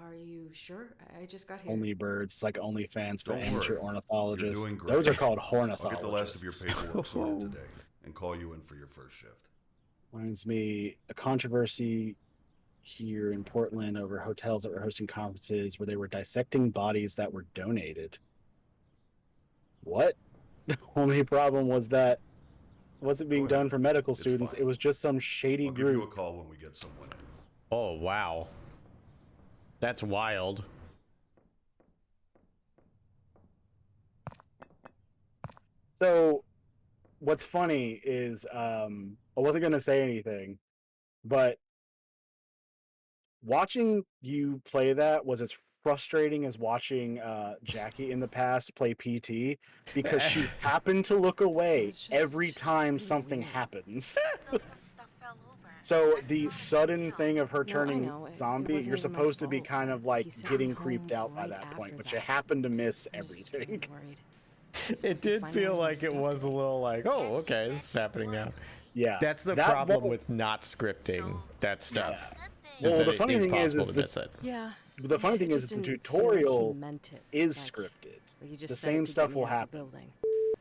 Are you sure? I just got here. Only birds. It's like OnlyFans for Don't amateur worry. ornithologists. You're doing great. Those are called I'll ornithologists. get the last of your paperwork sorted today and call you in for your first shift. Reminds me, a controversy here in Portland over hotels that were hosting conferences where they were dissecting bodies that were donated. What? The only problem was that it wasn't being Go ahead. done for medical It's students. fine. It was just some shady I'll give you a group. call when we get someone in. Oh, wow. That's wild. So what's funny is I wasn't going to say anything, but watching you play that was as frustrating as watching Jackie in the past play PT, because she happened to look away It's just every time really something weird. happens. So some stuff fell over. So That's the not a big sudden deal. thing of her No, I turning know. It zombie, wasn't you're even my supposed to be fault, kind but of like he sent getting me creeped home out by right that point, after but you that. happen to miss I was everything. really worried. It did feel like it was a little like, oh, okay, this is happening now. Yeah, That's the that problem won't- with not scripting that stuff. Good thing. Is Well, that the it funny is thing is possible to the- miss it. Yeah. The funny thing It is just that the didn't feel like he tutorial meant it. is Like- scripted. like he just The said it same to get stuff me will out of the happen. building.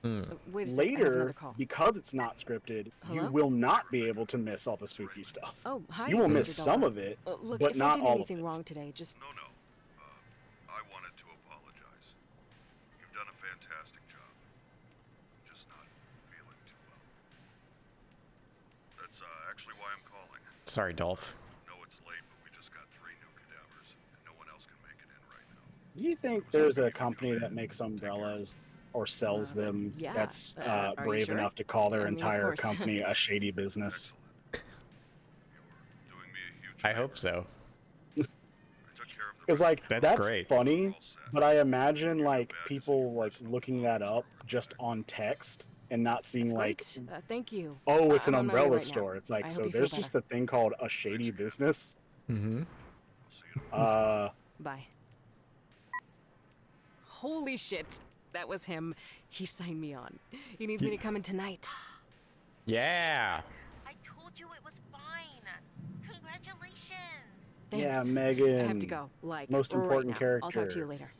Mm. Wait a sec, I have another Later, call. because it's not scripted, you Hello? will not be able to miss all the spooky stuff. Oh, hi, You will Mr. miss some Dollar. of it, Look, but if not I did all of anything it. wrong today, just No. I wanted to apologize. You've done a fantastic job. I'm just not feeling too well. That's actually why I'm calling. Sorry, Dolph. No, it's late, but we just got 3 new cadavers, and no one else can make it in right now. Do you think there's a company that makes umbrellas or sells them yeah, that's are you brave sure? enough to call their I mean, of entire course. company a shady business? Excellent. You're doing me a huge I hope so. I took care of the Because like That's great. funny, but I imagine like people like looking that up just on text and not seeing That's like, great. Thank you. oh, it's an I'm on my way umbrella right now. store. It's I like, hope so you feel there's just a thing called a shady business. Mm-hmm. Bye. Holy shit. That was him. He signed me on. He needs me to come in tonight. Yeah. I told you it was fine. Congratulations. Yeah, Thanks. Megan. I have to go. Like, Most right important now. character. I'll talk to you later.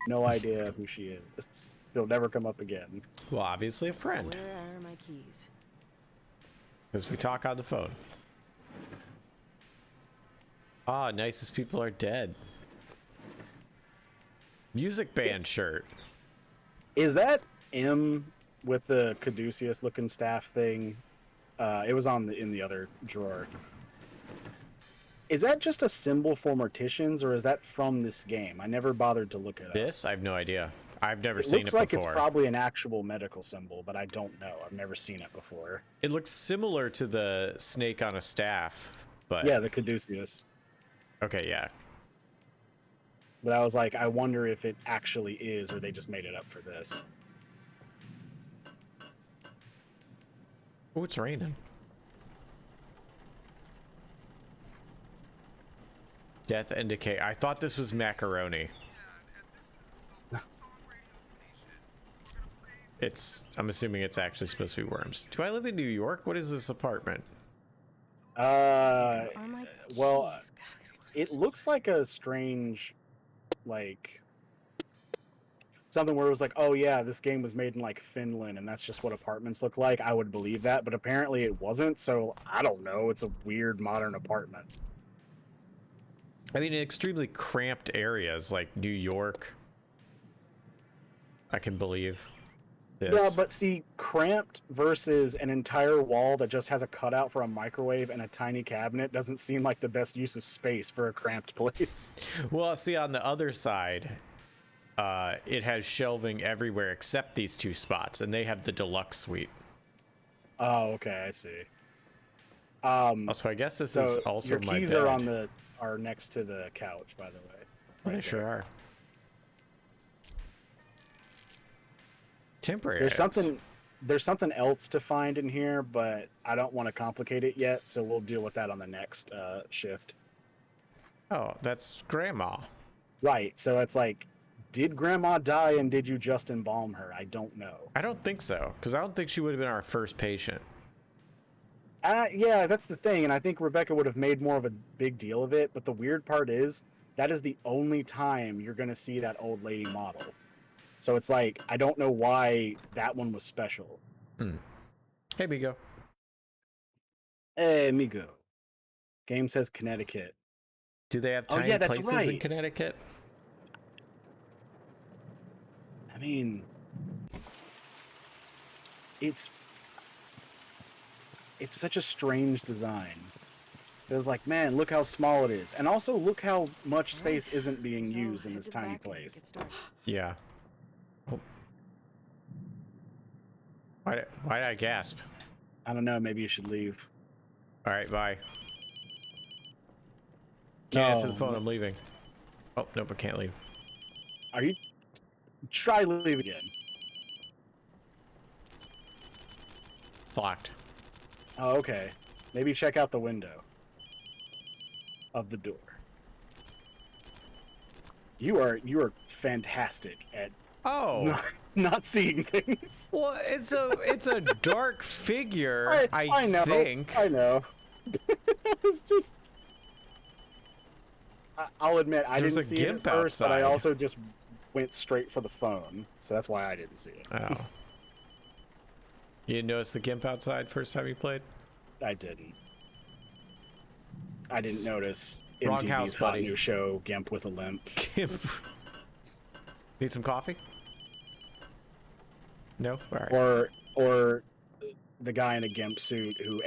No idea who she is. She'll never come up again. Well, obviously a friend, Where are my keys? because we talk on the phone. Ah, nicest people are dead. Music band shirt. Is that M with the caduceus looking staff thing? It was in the other drawer. Is that just a symbol for morticians, or is that from this game? I never bothered to look it up. This? I have no idea. I've never It seen looks it like before. it's probably an actual medical symbol, but I don't know. I've never seen it before. It looks similar to the snake on a staff, but Yeah, the caduceus. okay, yeah. But I was like, I wonder if it actually is, or they just made it up for this. Oh, it's raining. Death and decay. I thought this was macaroni. I'm assuming it's actually supposed to be worms. Do I live in New York? What is this apartment? Where are my Well, keys? God, these close it so looks like a strange, like, something where it was like, oh yeah, this game was made in like Finland, and that's just what apartments look like. I would believe that, but apparently it wasn't. So I don't know. It's a weird modern apartment. I mean, in extremely cramped areas like New York, I can believe this. Yeah, but see, cramped versus an entire wall that just has a cutout for a microwave and a tiny cabinet doesn't seem like the best use of space for a cramped place. Well, see, on the other side, it has shelving everywhere except these 2 spots, and they have the deluxe suite. Oh, okay, I see. Also, I guess this is So also your my keys bed. are next to the couch, by the way. Oh, they Right sure there. are. Temporary. There's something else to find in here, but I don't want to complicate it yet, so we'll deal with that on the next shift. Oh, that's Grandma. Right. So it's like, did Grandma die and did you just embalm her? I don't know. I don't think so, because I don't think she would have been our first patient. Yeah, that's the thing, and I think Rebecca would have made more of a big deal of it. But the weird part is that is the only time you're going to see that old lady model. So it's like, I don't know why that one was special. Hey, Migo. Hey, amigo. Game says Connecticut. Do they have Oh, tiny yeah, that's places in right. Connecticut? I mean, it's such a strange design. It was like, man, look how small it is, and also look how much space isn't being So, used in head this to the tiny back and place. get started. Yeah. Oh. Why did I gasp? I don't know. Maybe you should leave. All right, bye. Can't answer the No. phone. I'm leaving. Oh, nope, I can't leave. Are you? Try leave again. It's locked. Oh, okay. Maybe check out the window of the door. You are fantastic at Oh. not seeing things. Well, it's a dark figure. I know. think. I know. It's just. I'll admit I There's didn't a see it at gimp first, but I outside. also just went straight for the phone, so that's why I didn't see it. Oh. You didn't notice the gimp outside first time you played? I didn't. I didn't notice Wrong MTV's house, hot buddy. new show, Gimp with a Limp. Gimp. Need some coffee? No? All right. Or the guy in a gimp suit who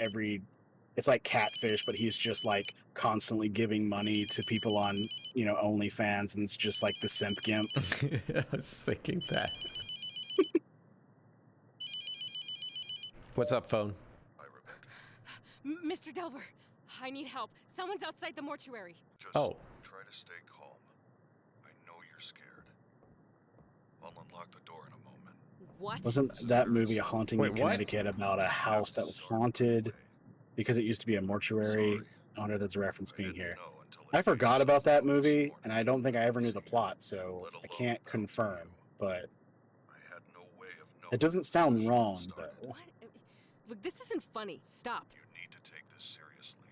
it's like Catfish, but he's just like constantly giving money to people on, OnlyFans, and it's just like the simp gimp. I was thinking that. What's up, phone? Hi, Rebecca. Mr. Delver, I need help. Someone's outside the mortuary. Just Oh. try to stay calm. I know you're scared. I'll unlock the door in a moment. What? Wasn't that movie A Haunting Wait, in what? Connecticut about a house that was haunted because it used to be a mortuary? Sorry. I wonder if there's a reference I being didn't here. know until it I made forgot itself about that known this movie, morning. and I don't think I ever knew the See, plot, so let I alone can't bound for confirm. you. But I had no way of knowing it doesn't the sound possession wrong, started. though. What? Look, this isn't funny. Stop. You need to take this seriously.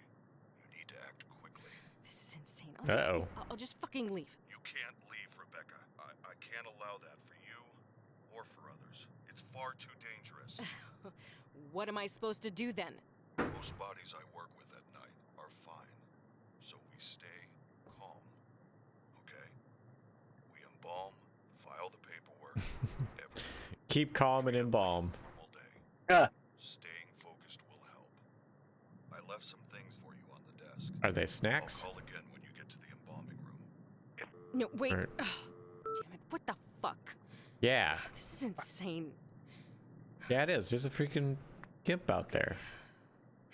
You need to act quickly. This is insane. Uh-oh. I'll just fucking leave. You can't leave, Rebecca. I can't allow that for you or for others. It's far too dangerous. What am I supposed to do then? Most bodies I work with at night are fine, so we stay calm. Okay? We embalm, file the paperwork, everything. Keep calm and embalm. Normal day. Yeah. Staying focused will help. I left some things for you on the desk. Are they snacks? I'll call again when you get to the embalming room. No, wait. Alright. Ugh, damn it. What the fuck? Yeah. This is insane. Yeah, it is. There's a freaking gimp out there.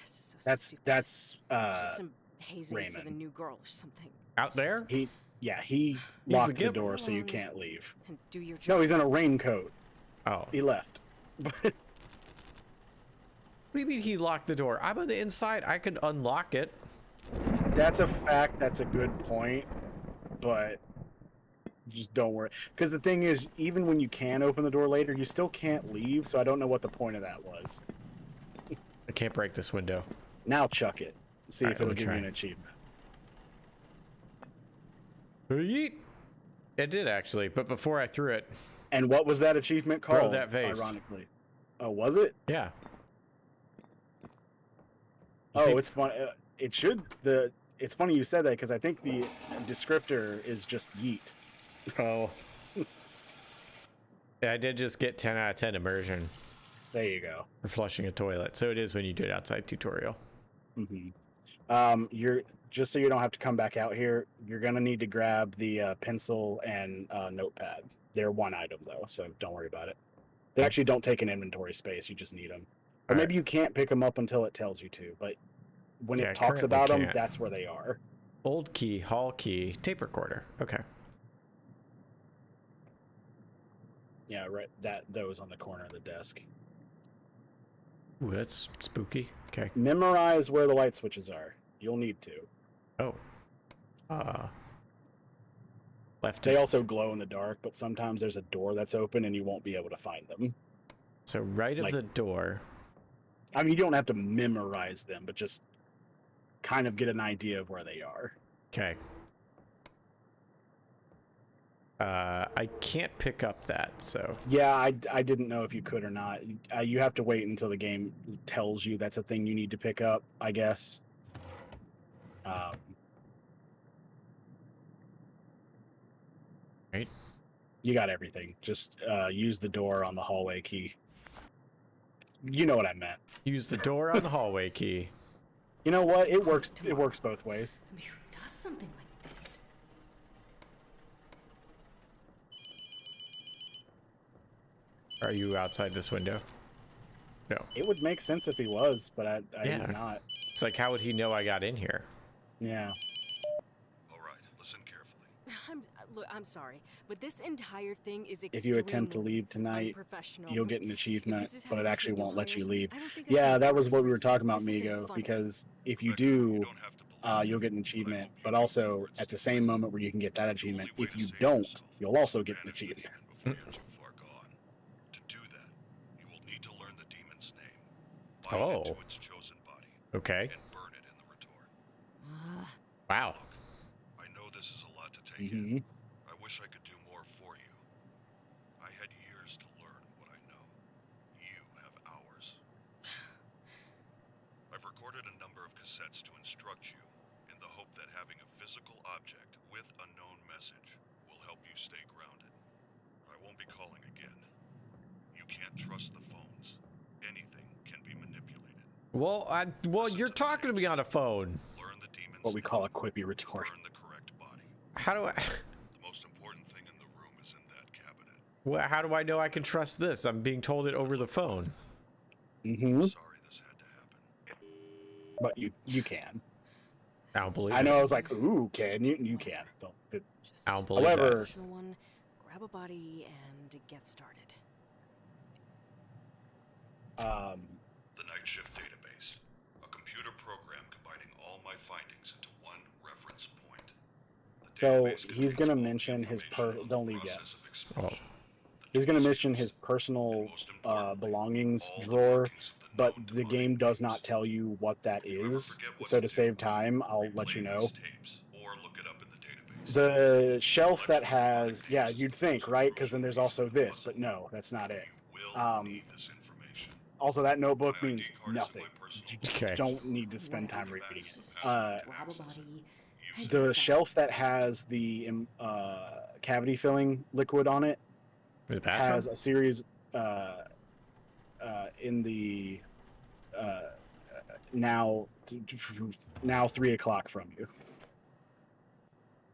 This is so That's stupid. that's Just some hazing for the Raymond. new girl or something. Out there? he He's locked the the gimp? door so you can't leave. And do your job. No, he's in a raincoat. Oh. He left. But What do you mean he locked the door? I'm on the inside. I can unlock it. that's a fact. That's a good point. But just don't worry. Because the thing is, even when you can open the door later, you still can't leave. So I don't know what the point of that was. I can't break this window. Now chuck it. See All if right, it'll let me give try. you an achievement. Yeet. It did actually, but before I threw it, And what was that achievement Throw called? that vase. Ironically. Oh, was it? yeah. Oh, See- it's fun. It should. It's funny you said that because I think the descriptor is just yeet. Oh. Yeah, I did just get 10 out of 10 immersion There you go. for flushing a toilet. So it is when you do it outside tutorial. You're just so you don't have to come back out here. You're gonna need to grab the pencil and notepad. They're one item though, so don't worry about it. They actually don't take an inventory space. You just need them. Or Alright. maybe you can't pick them up until it tells you to. But when Yeah, it talks currently about them, can't. that's where they are. Old key, hall key, tape recorder. Okay. Yeah, right. Those on the corner of the desk. Ooh, that's spooky. Okay. Memorize where the light switches are. You'll need to. Oh. Left. They also glow in the dark, but sometimes there's a door that's open and you won't be able to find them. So right of like- the door. I mean, you don't have to memorize them, but just kind of get an idea of where they are. Okay. I can't pick up that, so Yeah, I didn't know if you could or not. You have to wait until the game tells you that's a thing you need to pick up, I guess. Right. You got everything. Just use the door on the hallway key. You know what I meant. Use the door on the hallway key. You know what? It works. It works both ways. I mean, who does something like this? Are you outside this window? No. It would make sense if he was, but Yeah. he's not. It's like, how would he know I got in here? Yeah. All right, listen carefully. Look, I'm sorry, but this entire thing is extremely If you attempt to leave tonight, unprofessional. you'll get an achievement, This is how but it you actually treat new won't let you hires. leave. I don't think I Yeah, can that work was what for we were you. talking about, This isn't Migo, funny. because if you Rebecca, you do, don't have to believe you'll me, get an but I achievement. hope you But do also, your words at the to same me. moment where you can get that The achievement, only way if to you save don't, yourself you'll also is get an banish the achievement. demon before you're too far gone. To do that, you will need to learn the demon's name, bind Oh. it to its chosen body, Okay. and burn it in the retort. Wow. I know this is a lot to take in. Hmm. I wish I could do more for you. I had years to learn what I know. You have hours. I've recorded a number of cassettes to instruct you in the hope that having a physical object with a known message will help you stay grounded. I won't be calling again. You can't trust the phones. Anything can be manipulated. Well, you're talking to me on a phone. Learn the demon's What we name, call a quippy retort. burn the correct body. How do I? The most important thing in the room is in that cabinet. Well, how do I know I can trust this? I'm being told it over the phone. Hmm. Sorry this had to happen. But you can. I don't believe I it. know. I was like, ooh, can you? You can. Don't. Just I don't believe However- that. professional one, grab a body and get started. The Night Shift Database. A computer program combining all my findings into one reference point. The So, database he's contains gonna all the mention his information on the don't leave yet. process of expulsion, the He's going to tools mention used, his and personal most importantly, belongings all the drawer, workings of the but known the demonic game does not beings. tell you what that If you ever is. forget what So to to do, save time, I'll let replay you know. these tapes or look it up in the database. The shelf that has, yeah, you'd think, right? Because then there's also this, but no, that's not it. You will need this information. Also, that notebook My ID means card is in nothing. my personal You Okay. don't need to spend time Whatever. reading it. Just Uh, grab a body and get The started. shelf that has the cavity filling liquid on it In the bathroom? has a series in the now 3 o'clock from you.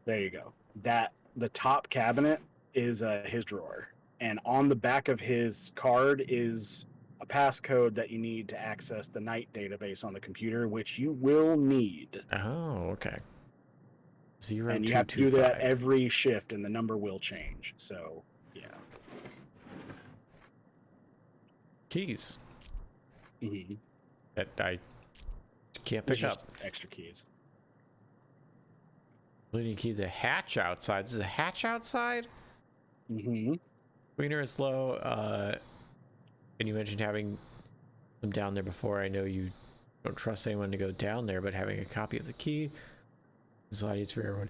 There you go. That the top cabinet is his drawer, and on the back of his card is a passcode that you need to access the night database on the computer, which you will need. Oh, okay. 0, And you 2, have to 2, do that 5. every shift, and the number will change. So, yeah. Keys Mm-hmm. that I can't pick up. Extra keys. Leading key to the hatch outside. There's a hatch outside? Mm-hmm. Cleaner is low. And you mentioned having them down there before. I know you don't trust anyone to go down there, but having a copy of the key is a lot easier for everyone.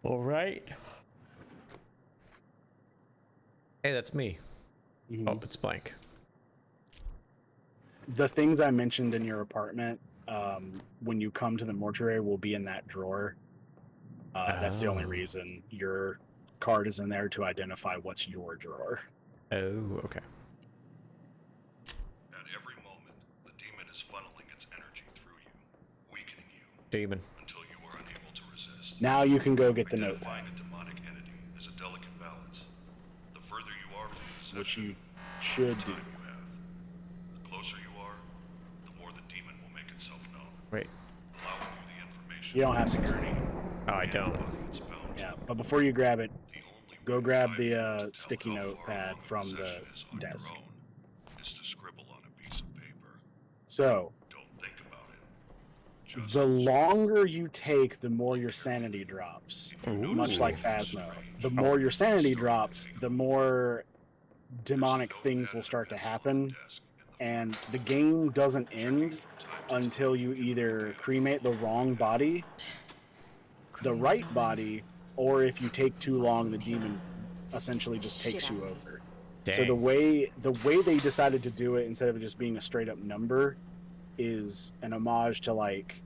All right. Hey, that's me. Mm-hmm. Oh, it's blank. The things I mentioned in your apartment, when you come to the mortuary, will be in that drawer. That's the only Oh. reason your card is in there, to identify what's your drawer. Oh, okay. At every moment, the demon is funneling its energy through you, weakening you Demon. until you are unable to resist. Now you can go get the notepad, Identifying a demonic entity is a delicate balance. The further you are from possession, which you should the do. time you have. The closer you are, the more the demon will make itself known, Wait. allowing you the information. You don't have to, Gurney. Oh, I don't. It's bound to. Yeah, but before you grab it, The only go way grab I've the learned to tell sticky how far notepad along from the possession is on your desk. own is to scribble on a piece of paper. So Don't think about it. Just the longer you take, the more your sanity drops. Much like Ooh. Phasmo. The more your sanity drops, the more demonic things will start to happen, and the game doesn't end until you either cremate the wrong body, the right body, or if you take too long, the demon essentially just takes you over. Dang. So the way they decided to do it, instead of it just being a straight up number, is an homage to like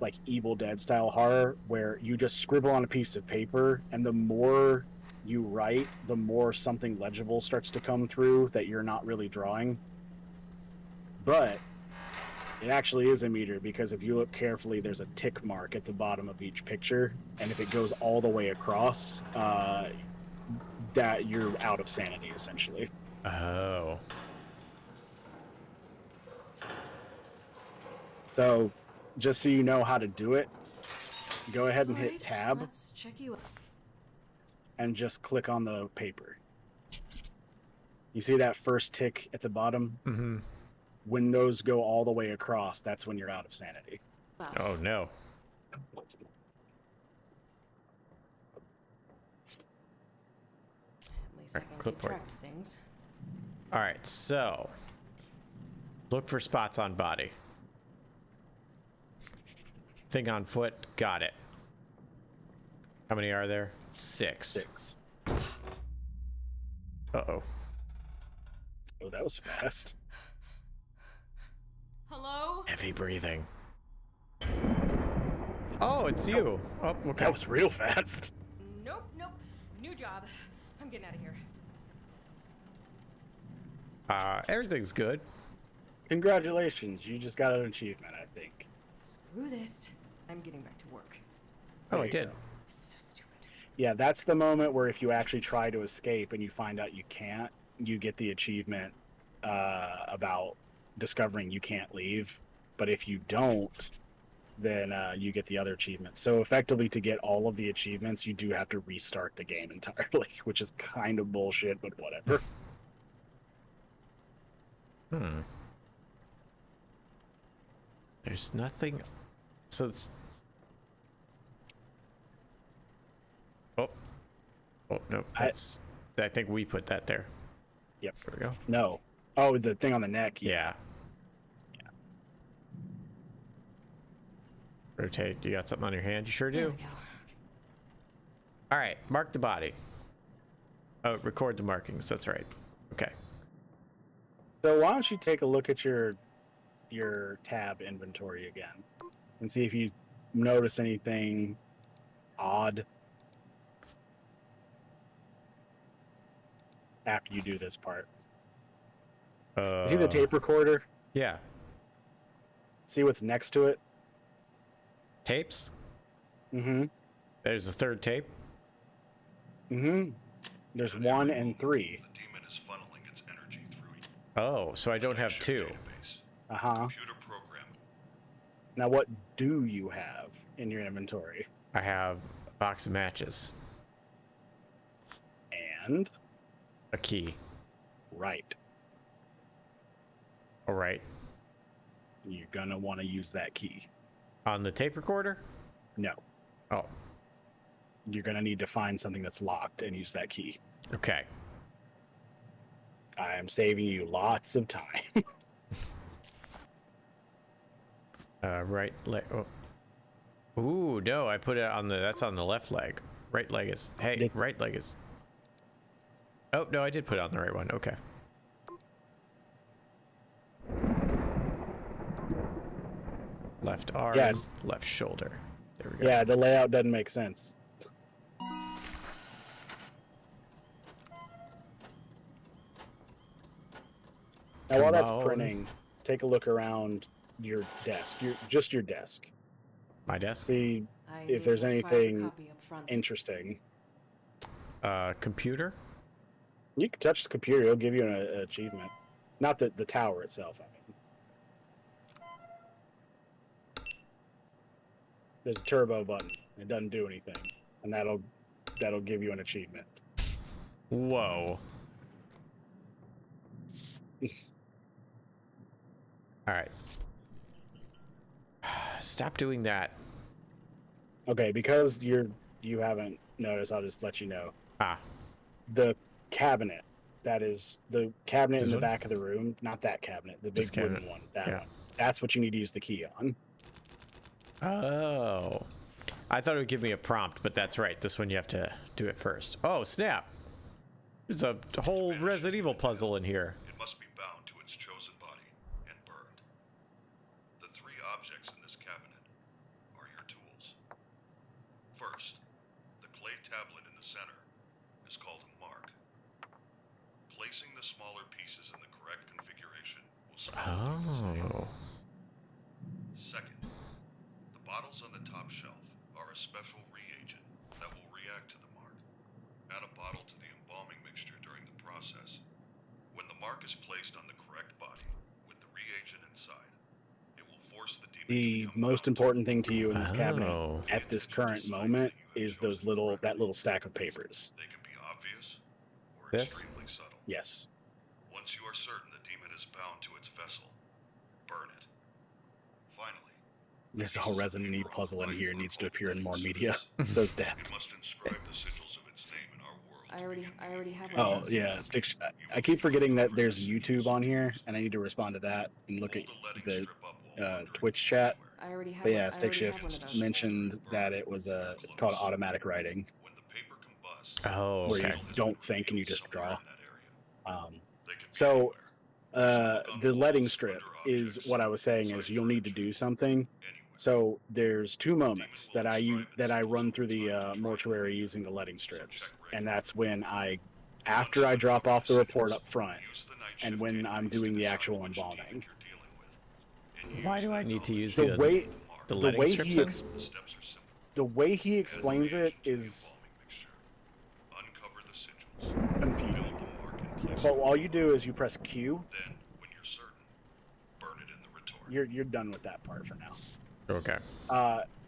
like Evil Dead style horror, where you just scribble on a piece of paper, and the more you write, the more something legible starts to come through that you're not really drawing. But it actually is a meter, because if you look carefully, there's a tick mark at the bottom of each picture, and if it goes all the way across, that you're out of sanity, essentially. Oh. So, just so you know how to do it, go ahead and hit tab Let's check you out. and just click on the paper. You see that first tick at the bottom? Mm-hmm. When those go all the way across, that's when you're out of sanity. Oh no. At least I Alright, can keep clipboard. track of things. All right, so look for spots on body. Thing on foot, got it. How many are there? 6. 6. Uh-oh. Oh, that was fast. Hello? Heavy breathing. Oh, it's you. Oh, okay. That was real fast. Nope, nope. New job. I'm getting out of here. Everything's good. Congratulations, you just got an achievement, I think. Screw this. I'm getting back to work. Oh, There I you did. go. So stupid. Yeah, that's the moment where if you actually try to escape and you find out you can't, you get the achievement about discovering you can't leave. But if you don't, then you get the other achievements. So effectively, to get all of the achievements, you do have to restart the game entirely, which is kind of bullshit, but whatever. Hmm. There's nothing. So it's. Oh. Oh no. That's. I think we put that there. Yep. There we go. No. Oh, the thing on the neck. Yeah. Rotate. You got something on your hand? You sure There do. we go. All right. Mark the body. Oh, record the markings. That's right. Okay. So why don't you take a look at your tab inventory again and see if you notice anything odd after you do this part. See the tape recorder? Yeah. See what's next to it? Tapes. Mm-hmm. There's a third tape. Mm-hmm. There's 1 and 3. The demon is funneling its energy through you. Oh, so I don't have Flagship 2. database. Uh-huh. Computer program. Now what do you have in your inventory? I have a box of matches. And A key. right. All right. You're gonna want to use that key. On the tape recorder? No. Oh, You're gonna need to find something that's locked and use that key. okay. I am saving you lots of time. Right leg. Oh. Ooh, no, I put it on the. That's on the left leg. Right leg is. Hey, It's- right leg is. Oh no, I did put it on the right one. Okay. Left arm. Yes. Left shoulder. There we go. Yeah, the layout doesn't make sense. Now, while that's Come on. printing, take a look around your desk. Just your desk. My desk. See I if need there's to file the anything copy up front. interesting. Computer. You can touch the computer; it'll give you an achievement. Not the tower itself. I mean, there's a turbo button. It doesn't do anything, and that'll give you an achievement. Whoa. All right. Stop doing that. Okay, because you haven't noticed, I'll just let you know. Ah. The cabinet, that is the cabinet in This the one? back of the room, not that cabinet, the This big wooden cabinet. one, that Yeah. one. That's what you need to use the key on. Oh. I thought it would give me a prompt, but that's right. This one you have to do it first. Oh, snap. There's a whole Resident Evil puzzle in here. It must be bound to its chosen body and burned. The 3 objects in this cabinet are your tools. First, the clay tablet in the center is called a mark. Placing the smaller pieces in the correct configuration will spell the demon's name. Oh. Second, the bottles on the top shelf are a special reagent that will react to the mark. Add a bottle to the embalming mixture during the process. When the mark is placed on the correct body with the reagent inside, it will force the demon to The become most bound to important it. thing to you in this cabinet Oh. at this current moment is that little stack of papers. They can be obvious or This? extremely subtle. Yes. Once you are certain the demon is bound to its vessel, burn it. Finally, There's a whole Resident Evil puzzle in here. It needs to appear in more media. Says that. you must inscribe the sigils of its name in our world. I already have one Oh of those. yeah, I keep forgetting that there's YouTube on here, and I need to respond to that and look at Hold the letting the strip up while wandering Twitch chat. I already have But one. yeah, I Stick already have Shift one of those. mentioned that it's called automatic writing, When the paper combusts, Oh, where okay. you don't think and you just somewhere draw. in that area. They can be So anywhere. the letting strip is what I was saying is you'll need to do something. Anywhere. So there's two moments that I run through the mortuary using the letting strips, and that's when after I drop off the report up front, and when I'm doing the actual embalming. Why do I need to use The way the the letting way strips he then? The steps are simple. the way he explains it is Uncover the sigils. confusing. Build the mark in place. But all you do is you press Q. Then, when you're certain, burn it in the retort. You're done with that part for now. Okay.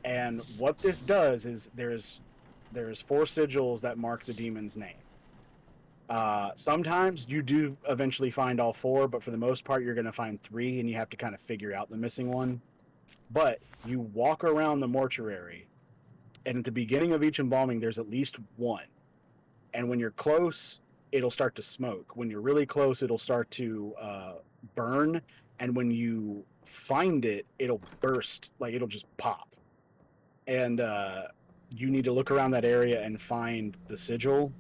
And what this does is there's 4 sigils that mark the demon's name. Sometimes you do eventually find all 4, but for the most part, you're going to find 3, and you have to kind of figure out the missing one. But you walk around the mortuary, and at the beginning of each embalming, there's at least 1. And when you're close, it'll start to smoke. When you're really close, it'll start to burn. And when you find it, it'll burst, like it'll just pop. And you need to look around that area and find the sigil.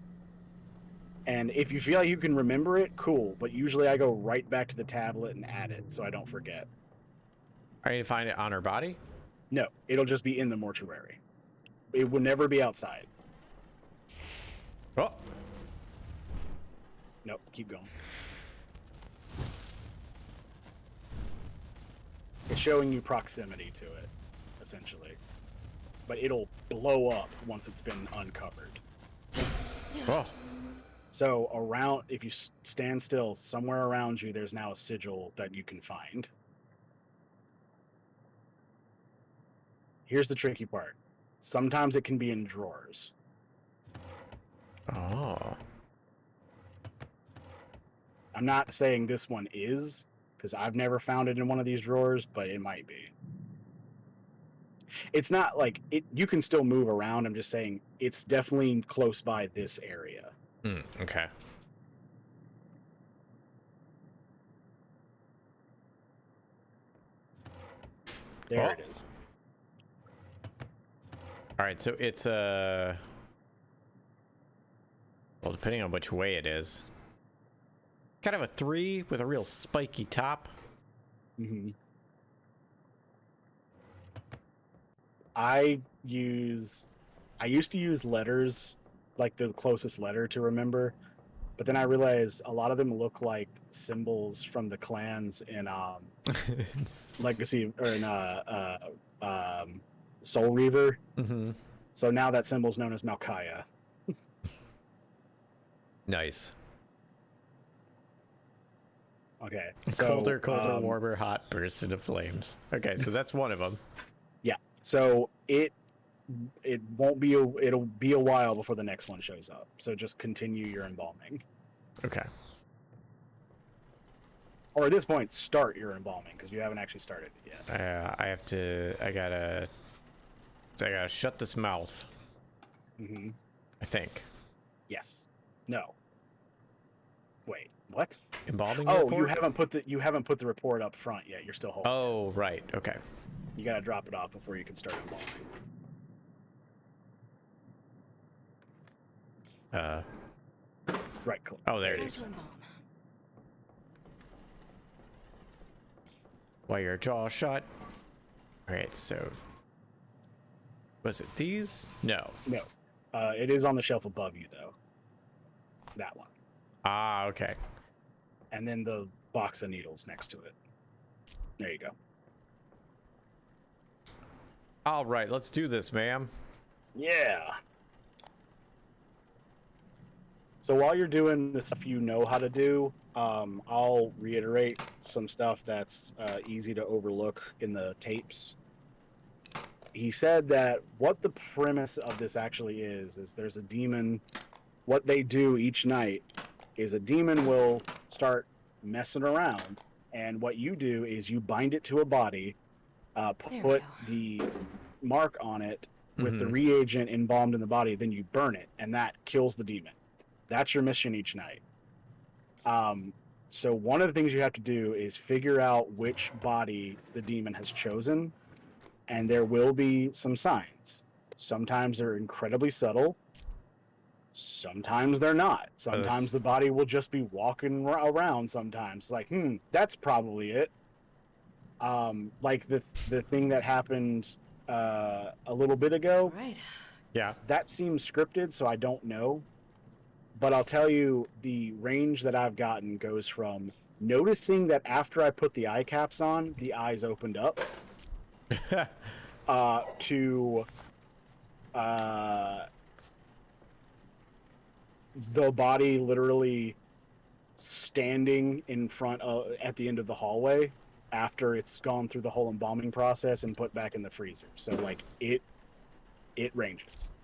And if you feel like you can remember it, cool. But usually I go right back to the tablet and add it so I don't forget. I need to find it on her body? No, it'll just be in the mortuary. It will never be outside. Oh. Nope, keep going. It's showing you proximity to it, essentially. But it'll blow up once it's been uncovered. Oh. So around, if you stand still, somewhere around you, there's now a sigil that you can find. Here's the tricky part. Sometimes it can be in drawers. Oh. I'm not saying this one is, because I've never found it in one of these drawers, but it might be. It's not like it. You can still move around. I'm just saying it's definitely close by this area. Okay. There it is. All right, so it's a well, depending on which way it is, kind of a 3 with a real spiky top. Mm-hmm. I used to use letters, like the closest letter to remember, but then I realized a lot of them look like symbols from the clans in Legacy or in Soul Reaver. Mm-hmm. So now that symbol's known as Malkaya. Nice. Okay. Colder, warmer, hot, burst into flames. Okay, so that's one of them. Yeah. So it won't be it'll be a while before the next one shows up. So just continue your embalming. Okay. Or at this point, start your embalming because you haven't actually started it yet. I gotta shut this mouth. Mm-hmm. I think. Yes. No. Wait. What? Embalming. Oh, report? you haven't put the report up front yet. You're still holding. Oh, right. Okay. You gotta drop it off before you can start embalming. Right click. Oh, there it Time is. to embalm. While your jaw shut. All right, so Was it these? No. No. It is on the shelf above you, though. That one. Ah, okay. And then the box of needles next to it. There you go. All right, let's do this, ma'am. Yeah. So while you're doing the stuff you know how to do, I'll reiterate some stuff that's easy to overlook in the tapes. He said that what the premise of this actually is there's a demon. What they do each night is a demon will start messing around, and what you do is you bind it to a body, put the mark on it with the reagent embalmed in the body, then you burn it, and that kills the demon. That's your mission each night. So one of the things you have to do is figure out which body the demon has chosen, and there will be some signs. Sometimes they're incredibly subtle. Sometimes they're not. Sometimes the body will just be walking around sometimes. Like, that's probably it. Like the thing that happened a little bit ago. Right. Yeah. That seems scripted, so I don't know. But I'll tell you, the range that I've gotten goes from noticing that after I put the eye caps on, the eyes opened up, to the body literally standing in front of at the end of the hallway after it's gone through the whole embalming process and put back in the freezer. So like it ranges.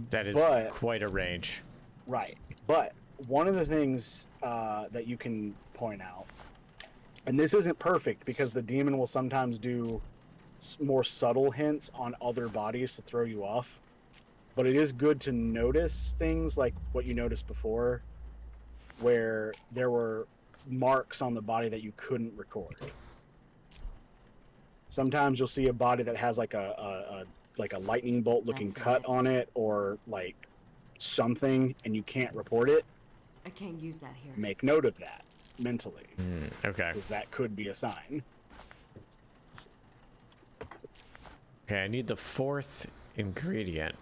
That is quite a range. Right. But one of the things that you can point out, and this isn't perfect because the demon will sometimes do more subtle hints on other bodies to throw you off, but it is good to notice things like what you noticed before, where there were marks on the body that you couldn't record. Sometimes you'll see a body that has like a lightning bolt looking cut on it, or like something, and you can't report it. I can't use that here. Make note of that mentally. Okay. Because that could be a sign. Okay, I need the fourth ingredient.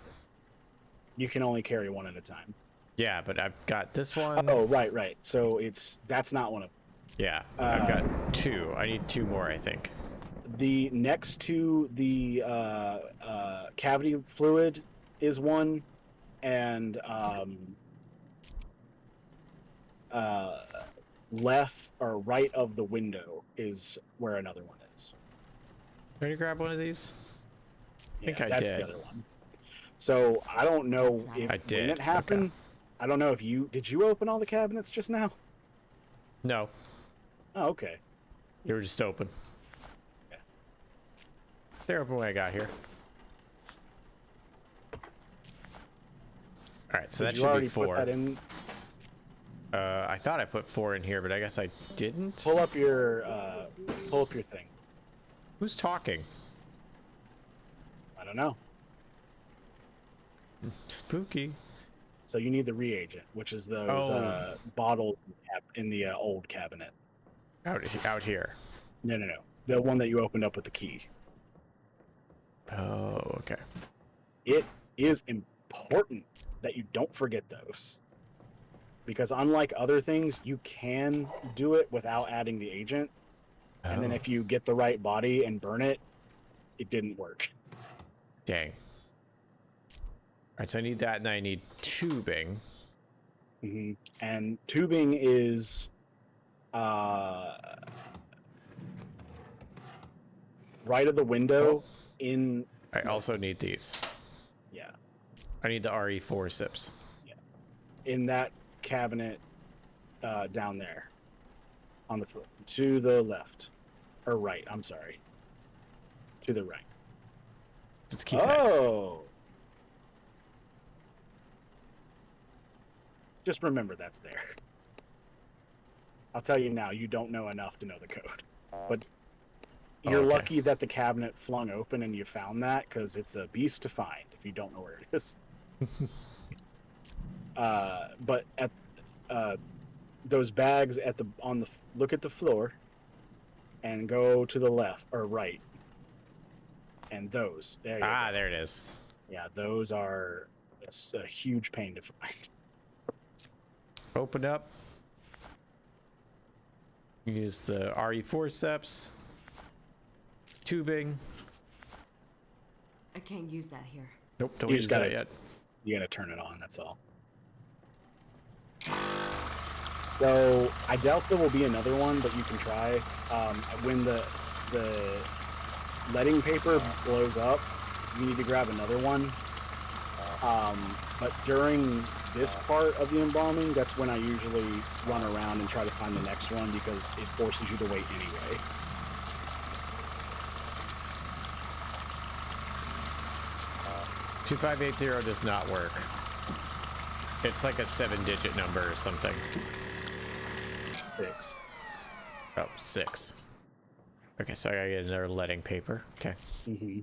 You can only carry one at a time. Yeah, but I've got this one. Oh, right. So that's not one of them. Yeah, I've got two. I need two more, I think. The next to the cavity fluid is one, and left or right of the window is where another one is. Can you grab one of these? I think I that's did. The other one. So I don't know if when it happened. Okay. I don't know if did you open all the cabinets just now? No. Oh, okay. They were just open. Yeah. They're open when I got here. All right, so that should be 4. Put that in? I thought I put 4 in here, but I guess I didn't. Pull up your thing. Who's talking? I don't know. Spooky. So you need the reagent, which is those bottles in the old cabinet. Out here. No. The one that you opened up with the key. Oh, okay. It is important that you don't forget those. Because unlike other things, you can do it without adding the agent. And then if you get the right body and burn it, it didn't work. Dang. All right, so I need that, and I need tubing. Mm-hmm. And tubing is right of the window in... I also need these. Yeah. I need the RE4 sips. Yeah. In that cabinet down there on the floor. To the left. Or right, I'm sorry. To the right. Let's keep Just remember that's there. I'll tell you now, you don't know enough to know the code. But you're lucky that the cabinet flung open and you found that, because it's a beast to find if you don't know where it is. But at those bags look at the floor and go to the left or right. and those. There you Ah, go. there it is. Yeah, those are a huge pain to find. Open up. Use the RE forceps. Tubing. I can't use that here. Nope, don't You use just that gotta- yet. You gotta turn it on, that's all. So I doubt there will be another one, but you can try. When the leading paper blows up, you need to grab another one. But during this part of the embalming, that's when I usually run around and try to find the next one because it forces you to wait anyway. Uh, 2580 does not work. It's like a 7-digit number or something. 6. Oh, 6. Okay, so I gotta get another leading paper. Okay. Mm-hmm.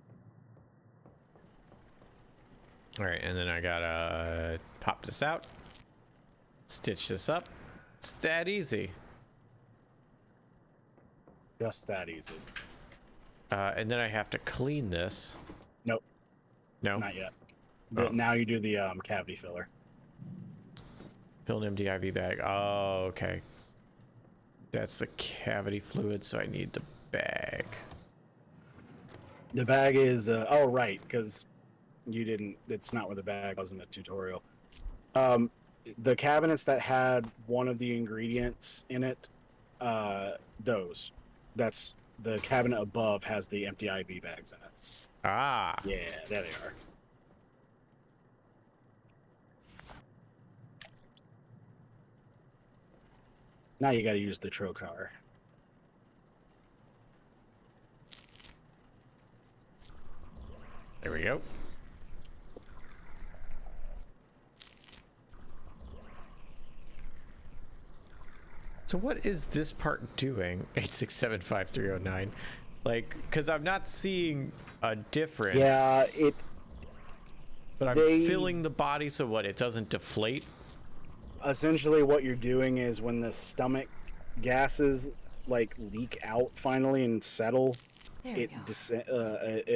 All right, and then I gotta pop this out, stitch this up. It's that easy. Just that easy. And then I have to clean this. Nope. No? Not yet. Oh. Now you do the cavity filler. Fill an empty IV bag. Oh, okay. That's the cavity fluid, so I need the bag. The bag is oh right, because you didn't. It's not where the bag was in the tutorial. The cabinets that had one of the ingredients in it, those. That's the cabinet above has the empty IV bags in it. Ah. Yeah, there they are. Now you got to use the trocar. There we go. So what is this part doing? 8675309. Like, because I'm not seeing a difference. Yeah, But I'm filling the body so what? It doesn't deflate? Essentially what you're doing is when the stomach gases like leak out finally and settle, There we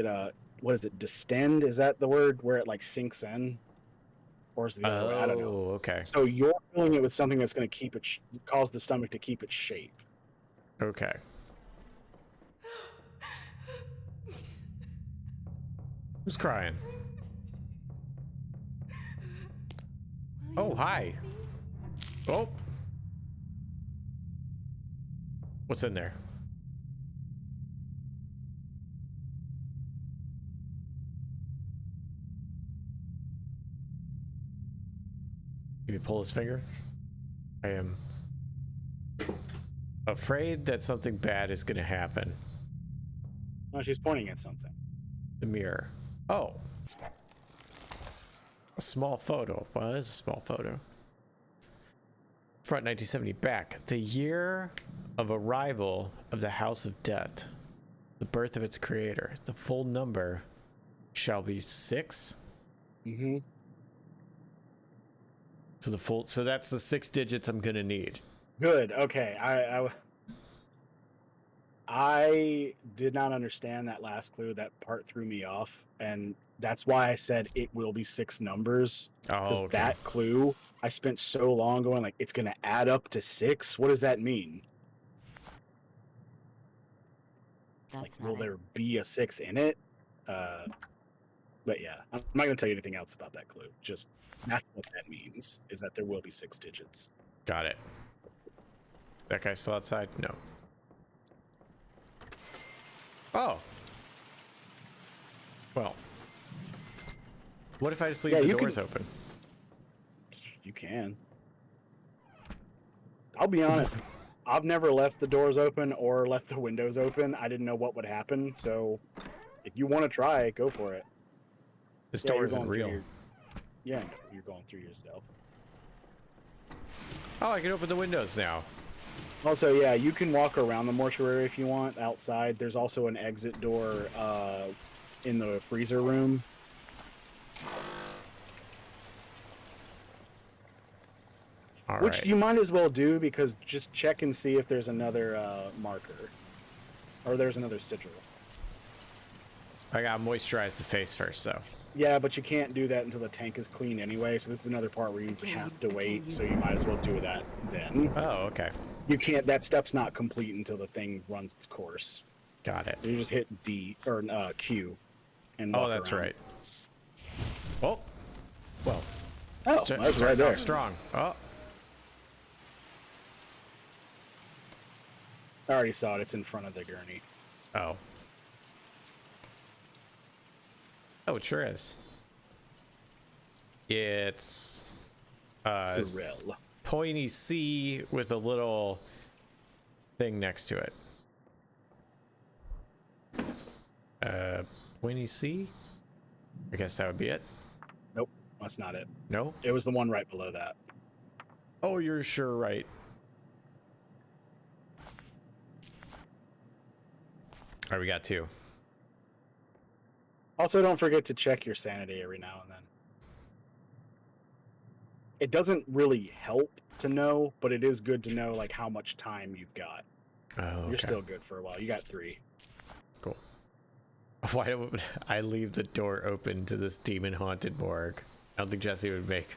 go. what is it, distend, is that the word, where it like sinks in, or is it the other way? I don't know. Oh, okay. So you're filling it with something that's going to keep it cause the stomach to keep its shape. Okay. Who's crying? Oh, hi. Oh. What's in there? Can you pull his finger? I am afraid that something bad is going to happen. Oh, she's pointing at something. The mirror. Oh. A small photo. Well, it is a small photo. Front 1970, back. The year of arrival of the House of Death. The birth of its creator. The full number shall be 6. Mm-hmm. So that's the 6 digits I'm gonna need. Good. Okay. I did not understand that last clue. That part threw me off, and that's why I said it will be 6 numbers. Because Oh, okay. that clue, I spent so long going like, it's gonna add up to 6. What does that mean? That's Like, will not it. there be a 6 in it? But yeah, I'm not gonna tell you anything else about that clue. Just that's what that means, is that there will be 6 digits. Got it. That guy's still outside? No. Oh. Well. What if I just leave Yeah, the you doors can- open? You can. I'll be honest. I've never left the doors open or left the windows open. I didn't know what would happen, so if you want to try it, go for it. This Yeah, door you're isn't going through real. Yeah, no, you're going through yourself. Oh, I can open the windows now. Also, yeah, you can walk around the mortuary if you want outside. There's also an exit door in the freezer room. All Which right. you might as well do, because just check and see if there's another marker. Or there's another sigil. I gotta moisturize the face first, though. Yeah, but you can't do that until the tank is clean anyway. So this is another part where you have to wait. So you might as well do that then. Oh, okay. You can't. That step's not complete until the thing runs its course. Got it. You just hit D or Q, and Oh, walk that's around. right. Oh, well. Oh, that's right starting there. off strong. Oh, I already saw it. It's in front of the gurney. oh. Oh, it sure is. It's Grill. pointy C with a little thing next to it. Pointy C? I guess that would be it. Nope, that's not it. No? It was the one right below that. Oh, you're sure right. All right, we got 2. Also, don't forget to check your sanity every now and then. It doesn't really help to know, but it is good to know like how much time you've got. Oh, okay. You're still good for a while. You got 3. Cool. Why don't I leave the door open to this demon-haunted morgue? I don't think Jesse would make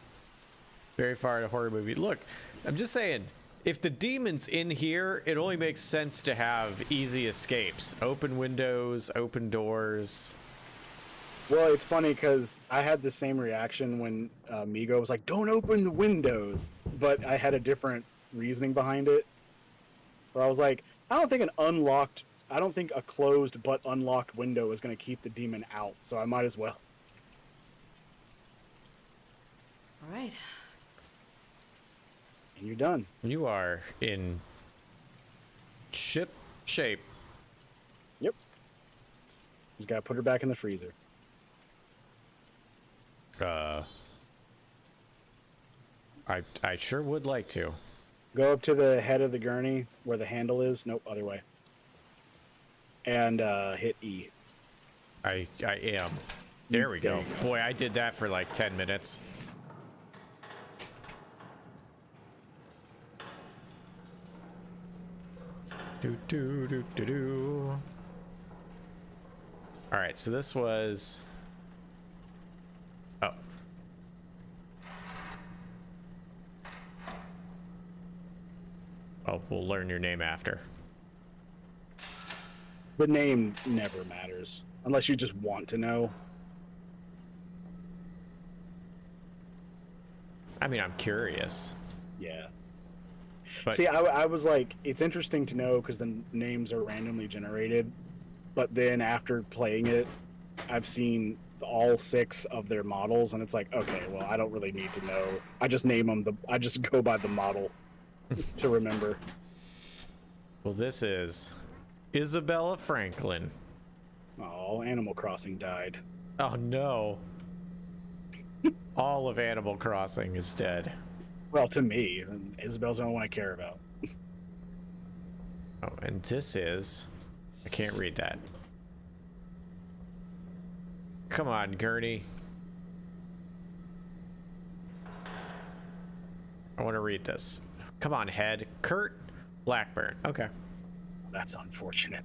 very far in a horror movie. Look, I'm just saying, if the demon's in here, it only makes sense to have easy escapes. Open windows, open doors. Well, it's funny because I had the same reaction when Migo was like, "Don't open the windows," but I had a different reasoning behind it. Where I was like, I don't think a closed but unlocked window is going to keep the demon out, so I might as well. All right. And you're done. You are in ship shape. Yep. Just gotta put her back in the freezer. I sure would like to. Go up to the head of the gurney where the handle is. Nope, other way. And hit E. I am. There we go. Boy, I did that for like 10 minutes. Do. All right, so this was. Oh. Oh, we'll learn your name after. The name never matters. Unless you just want to know. I mean, I'm curious. Yeah. But See, I was like, it's interesting to know because the names are randomly generated. But then after playing it, I've seen all 6 of their models, and it's like, okay, well, I don't really need to know. I just name them. I just go by the model to remember. well, this is Isabella Franklin. Oh, Animal Crossing died. Oh no. All of Animal Crossing is dead. Well, to me, and Isabel's the only one I care about. Oh, and this is... I can't read that. Come on, Gurney. I want to read this. Come on, head. Kurt Blackburn. Okay. That's unfortunate.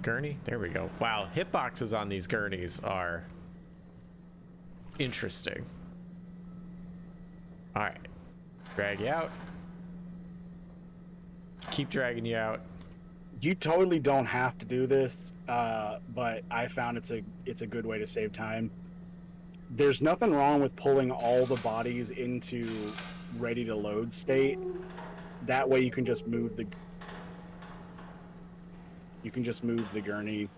Gurney? There we go. Wow, hitboxes on these gurneys are interesting. Alright. Drag you out. Keep dragging you out. You totally don't have to do this, but I found it's a good way to save time. There's nothing wrong with pulling all the bodies into ready to load state. That way you can just move the gurney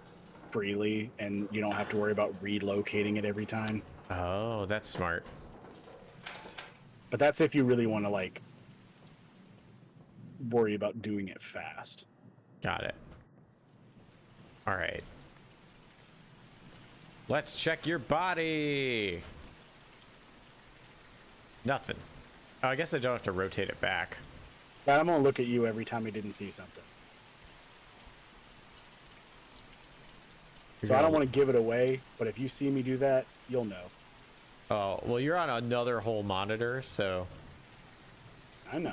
freely, and you don't have to worry about relocating it every time. Oh, that's smart. But that's if you really want to like worry about doing it fast. Got it. All right. Let's check your body. Nothing. Oh, I guess I don't have to rotate it back. But I'm gonna look at you every time you didn't see something. So I don't want to give it away, but if you see me do that, you'll know. Oh, well, you're on another whole monitor, so... I know.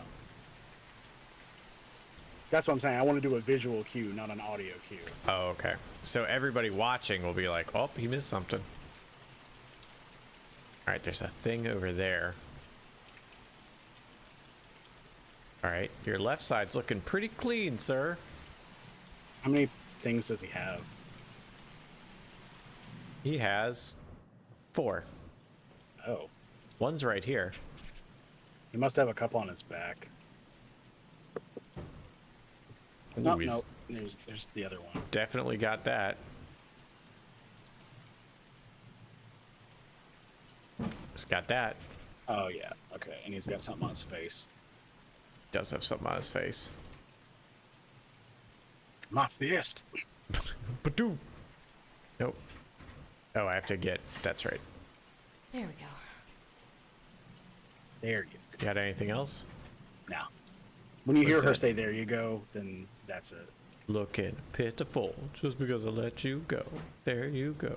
That's what I'm saying. I want to do a visual cue, not an audio cue. Oh, okay. So everybody watching will be like, oh, he missed something. All right, there's a thing over there. All right, your left side's looking pretty clean, sir. How many things does he have? He has 4. Oh, One's right here. he must have a couple on his back. Ooh, No, he's no, there's the other one. definitely got that. He's got that. Oh yeah, okay, and he's got something on his face. Does have something on his face. My fist. Badoo. Nope. Oh, I have to get. That's right. There we go. There you go. Got anything else? Now, when you hear What's her that? say "there you go," then that's it. Looking pitiful just because I let you go. There you go.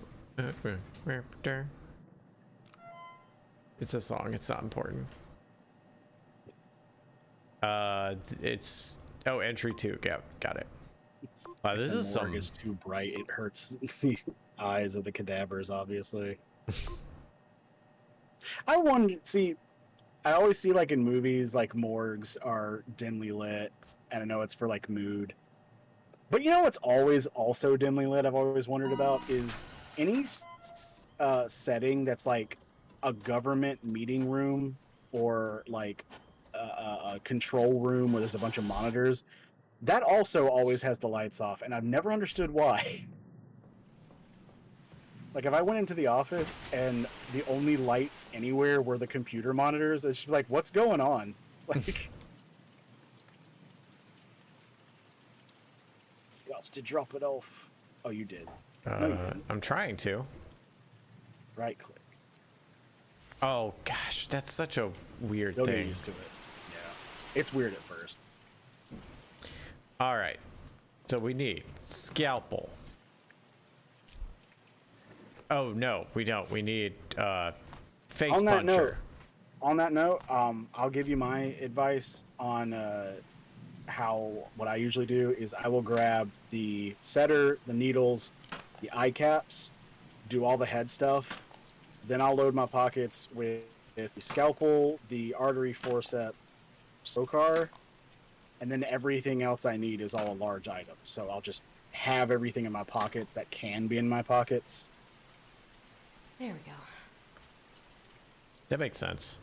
It's a song. It's not important. It's entry 2. Yeah, got it. Wow, this The is morgue some. is too bright. It hurts the eyes of the cadavers, obviously. I wonder. See, I always see like in movies, like morgues are dimly lit, and I know it's for like mood. But you know what's always also dimly lit? I've always wondered about is any setting that's like a government meeting room or like a control room where there's a bunch of monitors. That also always has the lights off, and I've never understood why. Like, if I went into the office and the only lights anywhere were the computer monitors, it's just like, what's going on? Like, you else to drop it off. Oh, you did. No, you didn't. I'm trying to. Right click. Oh gosh, that's such a weird You'll get thing. used to it. Yeah. It's weird at first. All right, so we need scalpel. Oh no, we don't. We need face puncher. On that note, I'll give you my advice on what I usually do is I will grab the setter, the needles, the eye caps, do all the head stuff. Then I'll load my pockets with the scalpel, the artery forceps, socar, and then everything else I need is all a large item. So I'll just have everything in my pockets that can be in my pockets. There we go. That makes sense.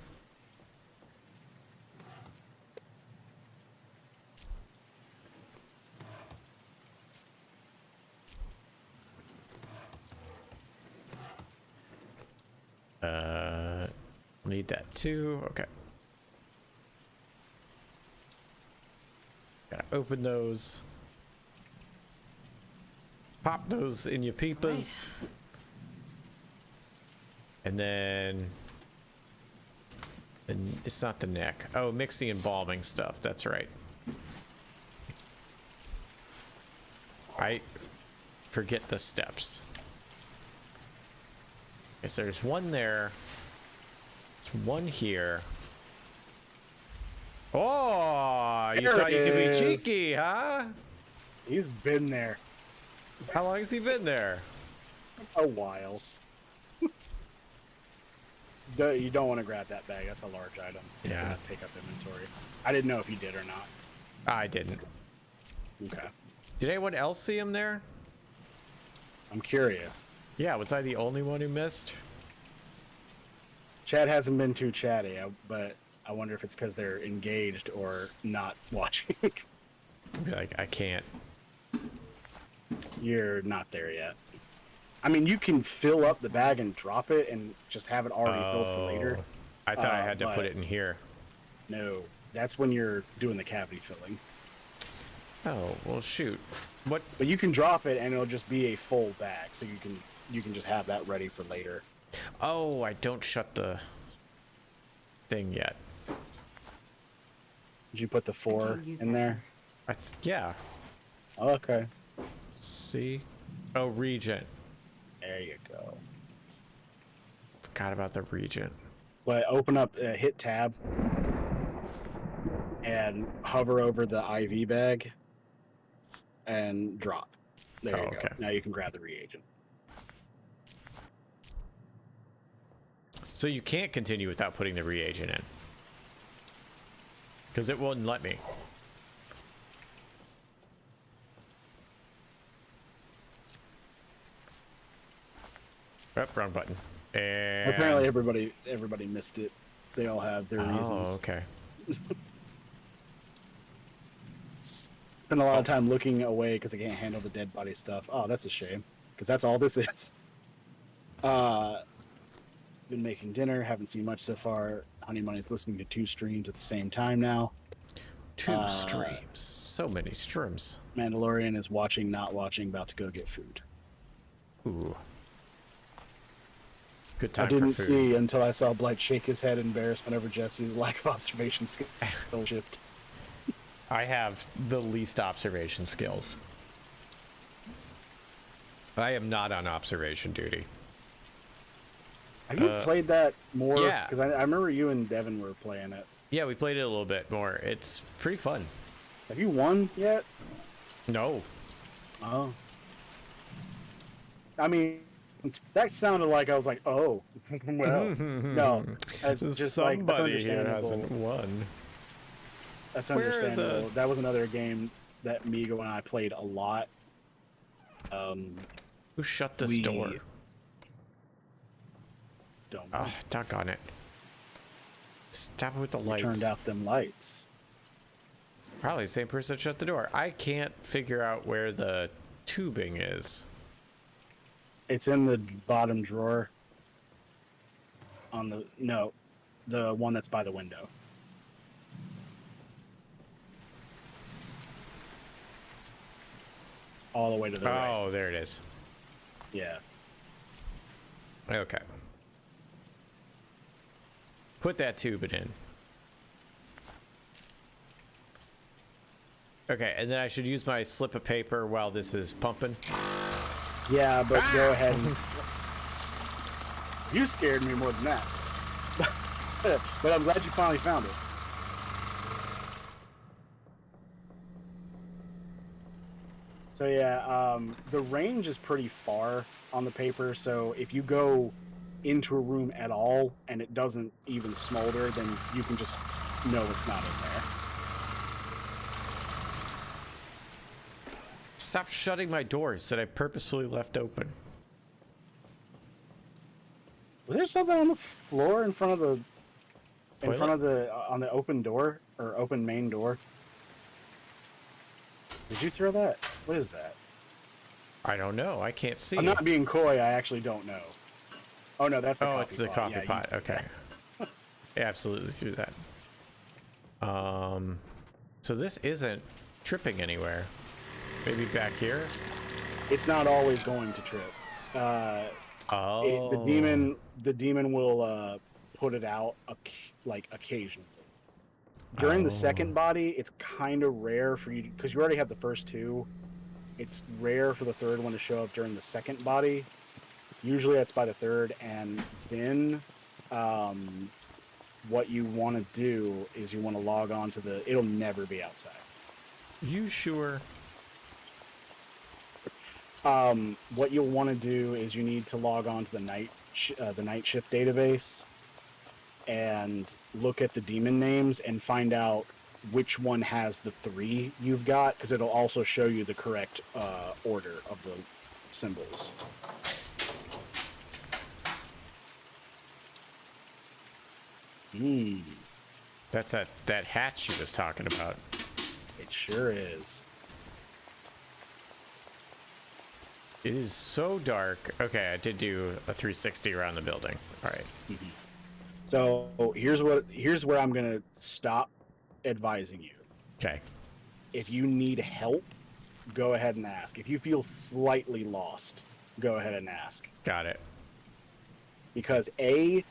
Need that too. Okay. Gotta open those. Pop those in your peepers. Right. And then it's not the neck. Oh, mix the embalming stuff. That's right. I forget the steps. Guess there's one there. There's one here. Oh, you There thought you it could be is. cheeky, huh? He's been there How long has he been there? a while. You don't want to grab that bag. That's a large item. It's Yeah. going to take up inventory. I didn't know if you did or not. I didn't. Okay. Did anyone else see him there? I'm curious. Yeah, was I the only one who missed? Chad hasn't been too chatty, but I wonder if it's because they're engaged or not watching. I'd be like, I can't. You're not there yet. I mean, you can fill up the bag and drop it and just have it already filled for later. I thought I had to but- put it in here. No, that's when you're doing the cavity filling. Oh, well, shoot. What? But you can drop it and it'll just be a full bag, so you can just have that ready for later. Oh, I don't shut the thing yet. Did you put the 4 can't use in that. there? Yeah. Oh, okay. See? Oh, Regent. There you go. Forgot about the Regent. But open up, hit tab, and hover over the IV bag, and drop. There you go. Okay. Now you can grab the reagent. So you can't continue without putting the reagent in. Because it wouldn't let me. Oh, wrong button. And Apparently everybody missed it. They all have their reasons. Oh, okay. Spend a lot of time looking away because I can't handle the dead body stuff. Oh, that's a shame. Because that's all this is. Been making dinner. Haven't seen much so far. Honey Money's listening to 2 streams at the same time now. 2 streams. So many streams. Mandalorian is watching, not watching, about to go get food. Ooh. Good time I didn't for food. see until I saw Blight shake his head in embarrassment over Jesse's lack of observation skill shift. I have the least observation skills. I am not on observation duty. Have you played that more? Yeah. Because I remember you and Devin were playing it. Yeah, we played it a little bit more. It's pretty fun. Have you won yet? No. Oh. I mean, that sounded like I was like, oh, well, no. That's just like, that's Somebody here understandable. hasn't won. That's Where are understandable. the- That was another game that Migo and I played a lot. Who shut this We- door? Don't Ah, doggone it. Stop it with the we lights. turned out them lights. Probably the same person that shut the door. I can't figure out where the tubing is. It's in the bottom drawer. The one that's by the window. All the way to the right. Oh, there it is. Yeah. Okay. Put that tubing in. Okay, and then I should use my slip of paper while this is pumping. Yeah, but go ahead and... You scared me more than that. But I'm glad you finally found it. So yeah, the range is pretty far on the paper, so if you go into a room at all and it doesn't even smolder, then you can just know it's not in there. Stop shutting my doors that I purposefully left open. Was there something on the floor in front of the... Toilet? on the open door, or open main door? Did you throw that? What is that? I don't know. I can't see. I'm not being coy, I actually don't know. Oh no, that's the coffee pot. It's the coffee Yeah, you pot. threw Okay. that. Yeah, absolutely through that. So this isn't tripping anywhere. Maybe back here? It's not always going to trip. Oh. The demon will put it out like occasionally. During the second body, it's kind of rare for you because you already have the first 2. It's rare for the third one to show up during the second body. Usually that's by the third, and then what you want to do is you want to log on to the... It'll never be outside. You sure? What you'll want to do is you need to log on to the night shift database and look at the demon names and find out which one has the 3 you've got, because it'll also show you the correct order of the symbols. That's that hatch you was talking about. It sure is. It is so dark. Okay, I did do a 360 around the building. All right. So here's where I'm gonna stop advising you. Okay. If you need help, go ahead and ask. If you feel slightly lost, go ahead and ask. Got it. Because A,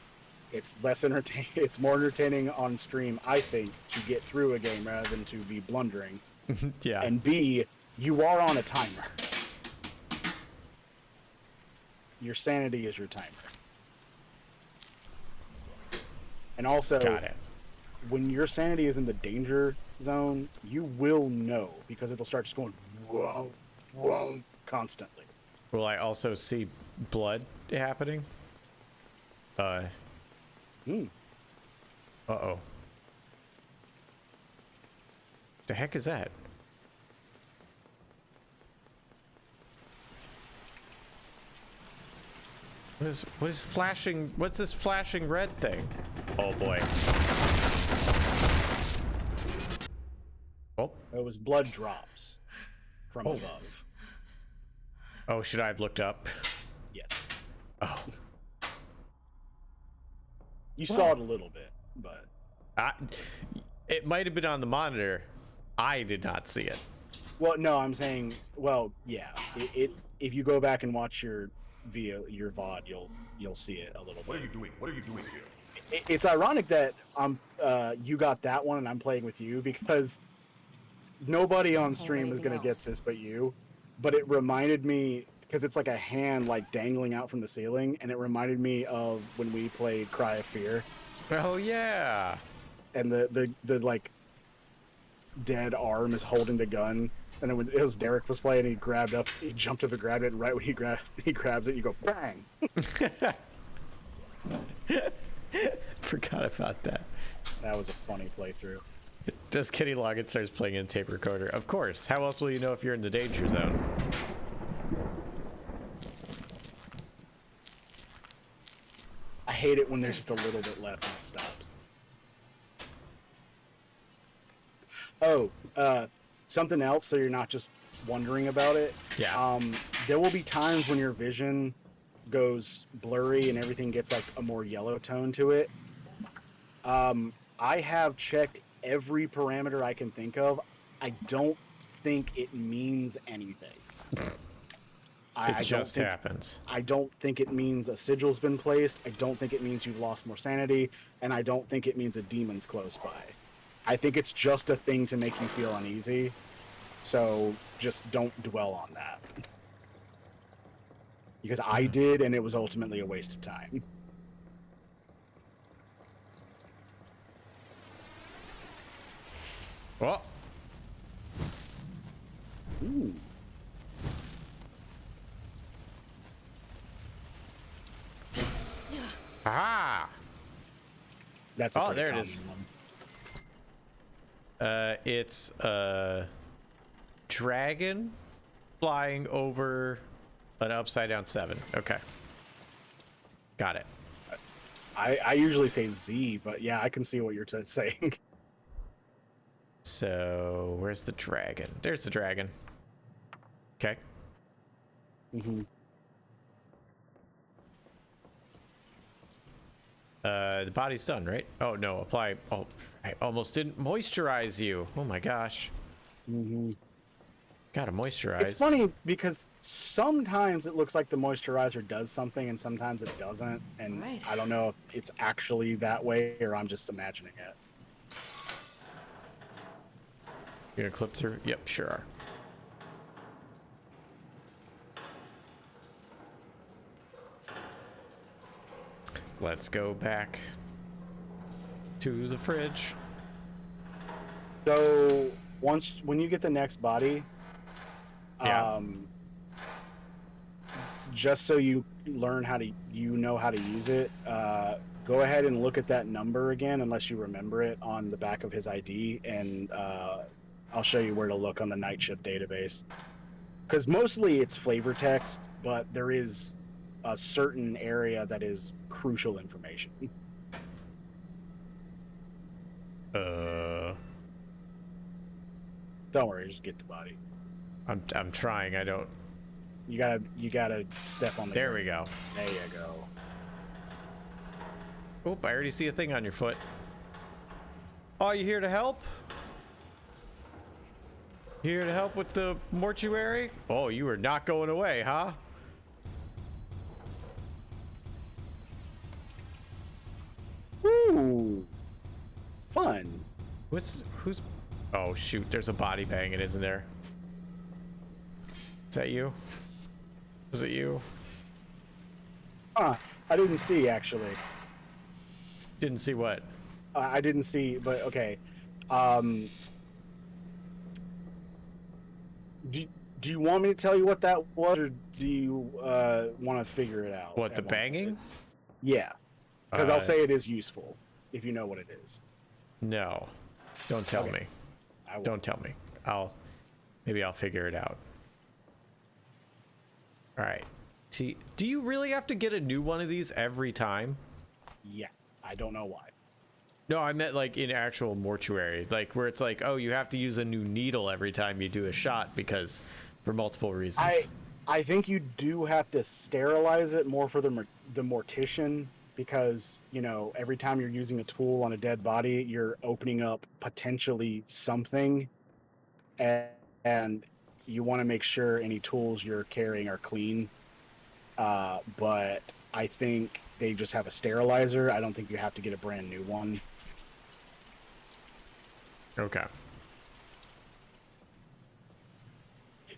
it's less entertaining. It's more entertaining on stream, I think, to get through a game rather than to be blundering. Yeah. And B, you are on a timer. Your sanity is your timer. And also, Got it. when your sanity is in the danger zone, you will know because it'll start just going whoa, whoa, constantly. Will I also see blood happening? Uh-oh. The heck is that? What is flashing? What's this flashing red thing? Oh boy. Oh. It was blood drops from above. Oh, should I have looked up? Yes. Oh. You saw it a little bit, but It might have been on the monitor. I did not see it. well, no, I'm saying, well, yeah. If you go back and watch your VOD, you'll see it a little bit. What are you doing? What are you doing here? It's ironic that you got that one and I'm playing with you, because nobody on stream is gonna get this but you. But it reminded me, because it's like a hand like dangling out from the ceiling, and it reminded me of when we played Cry of Fear. Oh yeah. And the like dead arm is holding the gun, and then when it was Derek was playing, he jumped up and grabbed it, and right when he grabs it, you go bang. Forgot about that. That was a funny playthrough. Just Kenny Loggett starts playing in tape recorder. Of course. How else will you know if you're in the danger zone? I hate it when there's just a little bit left and it stops. Oh, something else, so you're not just wondering about it. Yeah. There will be times when your vision goes blurry and everything gets like a more yellow tone to it. I have checked every parameter I can think of. I don't think it means anything. It just happens. I don't think it means a sigil's been placed. I don't think it means you've lost more sanity, and I don't think it means a demon's close by. I think it's just a thing to make you feel uneasy. So just don't dwell on that. Because I did, and it was ultimately a waste of time. Oh. Ooh. Aha! That's a Oh, pretty there it common is. one. It's a dragon flying over an upside down 7. Okay. Got it. I usually say Z, but yeah, I can see what you're saying. So, where's the dragon? There's the dragon. Okay. Mm-hmm. The body's done, right? Oh, no, apply. Oh, I almost didn't moisturize you. Oh my gosh. Mm-hmm. Gotta moisturize. It's funny because sometimes it looks like the moisturizer does something and sometimes it doesn't. And Right. I don't know if it's actually that way or I'm just imagining it. You're gonna clip through? Yep, sure are. Let's go back to the fridge. So when you get the next body, Yeah. just so you learn how to use it, go ahead and look at that number again, unless you remember it, on the back of his ID, and I'll show you where to look on the night shift database. Because mostly it's flavor text, but there is a certain area that is crucial information. Don't worry, just get the body. I'm trying. I don't. You gotta step on the. There we go. There you go. Oop, I already see a thing on your foot. Oh, you here to help? Here to help with the mortuary? Oh, you are not going away, huh? Ooh, fun. Who's? Oh shoot! There's a body banging, isn't there? Is that you? Was it you? Huh? I didn't see actually. Didn't see what? I didn't see, but okay. Do you want me to tell you what that was, or do you want to figure it out? What, the banging? Yeah, because I'll say it is useful if you know what it is. No, don't tell Okay. me. I will. Don't tell me. Maybe I'll figure it out. All right. Do you really have to get a new one of these every time? Yeah, I don't know why. No, I meant like in actual mortuary, like where it's like, oh, you have to use a new needle every time you do a shot because for multiple reasons. I think you do have to sterilize it more for the mortician, because, you know, every time you're using a tool on a dead body, you're opening up potentially something, and you want to make sure any tools you're carrying are clean. But I think they just have a sterilizer. I don't think you have to get a brand new one. Okay.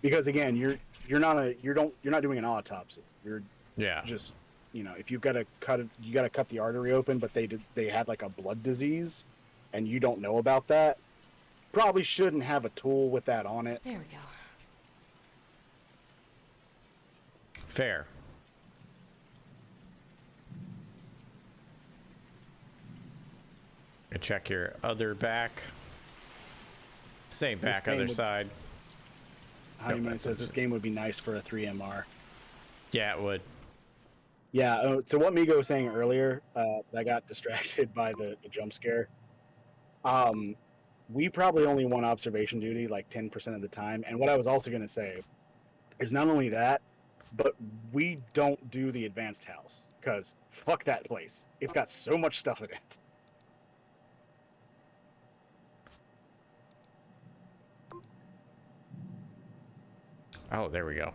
Because again, you're not doing an autopsy. You're Yeah. just, you know, if you've got to you got to cut the artery open, but they had like a blood disease, and you don't know about that. Probably shouldn't have a tool with that on it. There we go. Fair. And check your other back. Same back, game other would- side. Honeyman that's says this game would be nice for a 3MR. Yeah, it would. Yeah. So what Migo was saying earlier, I got distracted by the jump scare. We probably only won observation duty like 10% of the time. And what I was also going to say is not only that, but we don't do the advanced house, because fuck that place. It's got so much stuff in it. Oh, there we go.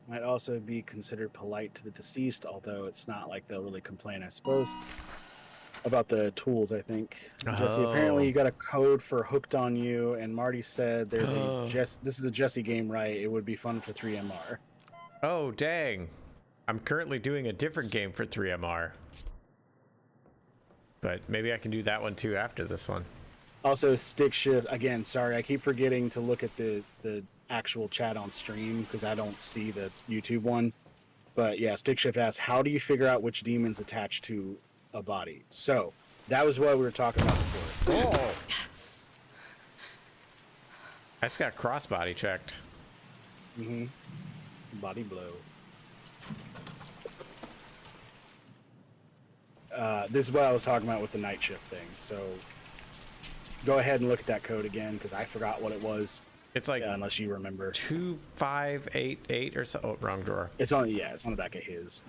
Might also be considered polite to the deceased, although it's not like they'll really complain, I suppose, about the tools, I think. Jesse, apparently Oh. you got a code for Hooked on You, and Marty said there's this is a Jesse game, right? It would be fun for 3MR. Oh, dang. I'm currently doing a different game for 3MR. But maybe I can do that one too after this one. Also, Stick Shift, again, sorry, I keep forgetting to look at the actual chat on stream because I don't see the YouTube one. But yeah, Stick Shift asks, how do you figure out which demon's attached to a body? So, that was what we were talking about before. Oh! I just got crossbody checked. Mm-hmm. Body blow. This is what I was talking about with the night shift thing. So go ahead and look at that code again, because I forgot what it was. It's like unless you remember. 2588 or so. Oh, wrong drawer. It's on the back of his.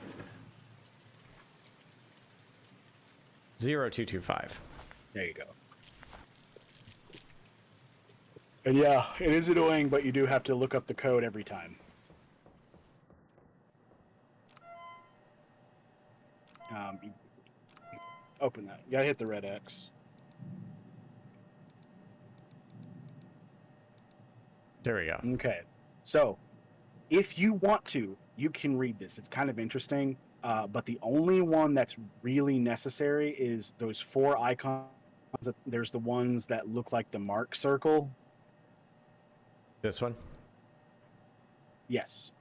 0225. There you go. And yeah, it is annoying, but you do have to look up the code every time. Open that. You gotta hit the red X. There we go. Okay. So, if you want to, you can read this. It's kind of interesting, but the only one that's really necessary is those 4 icons. There's the ones that look like the mark circle. This one? Yes.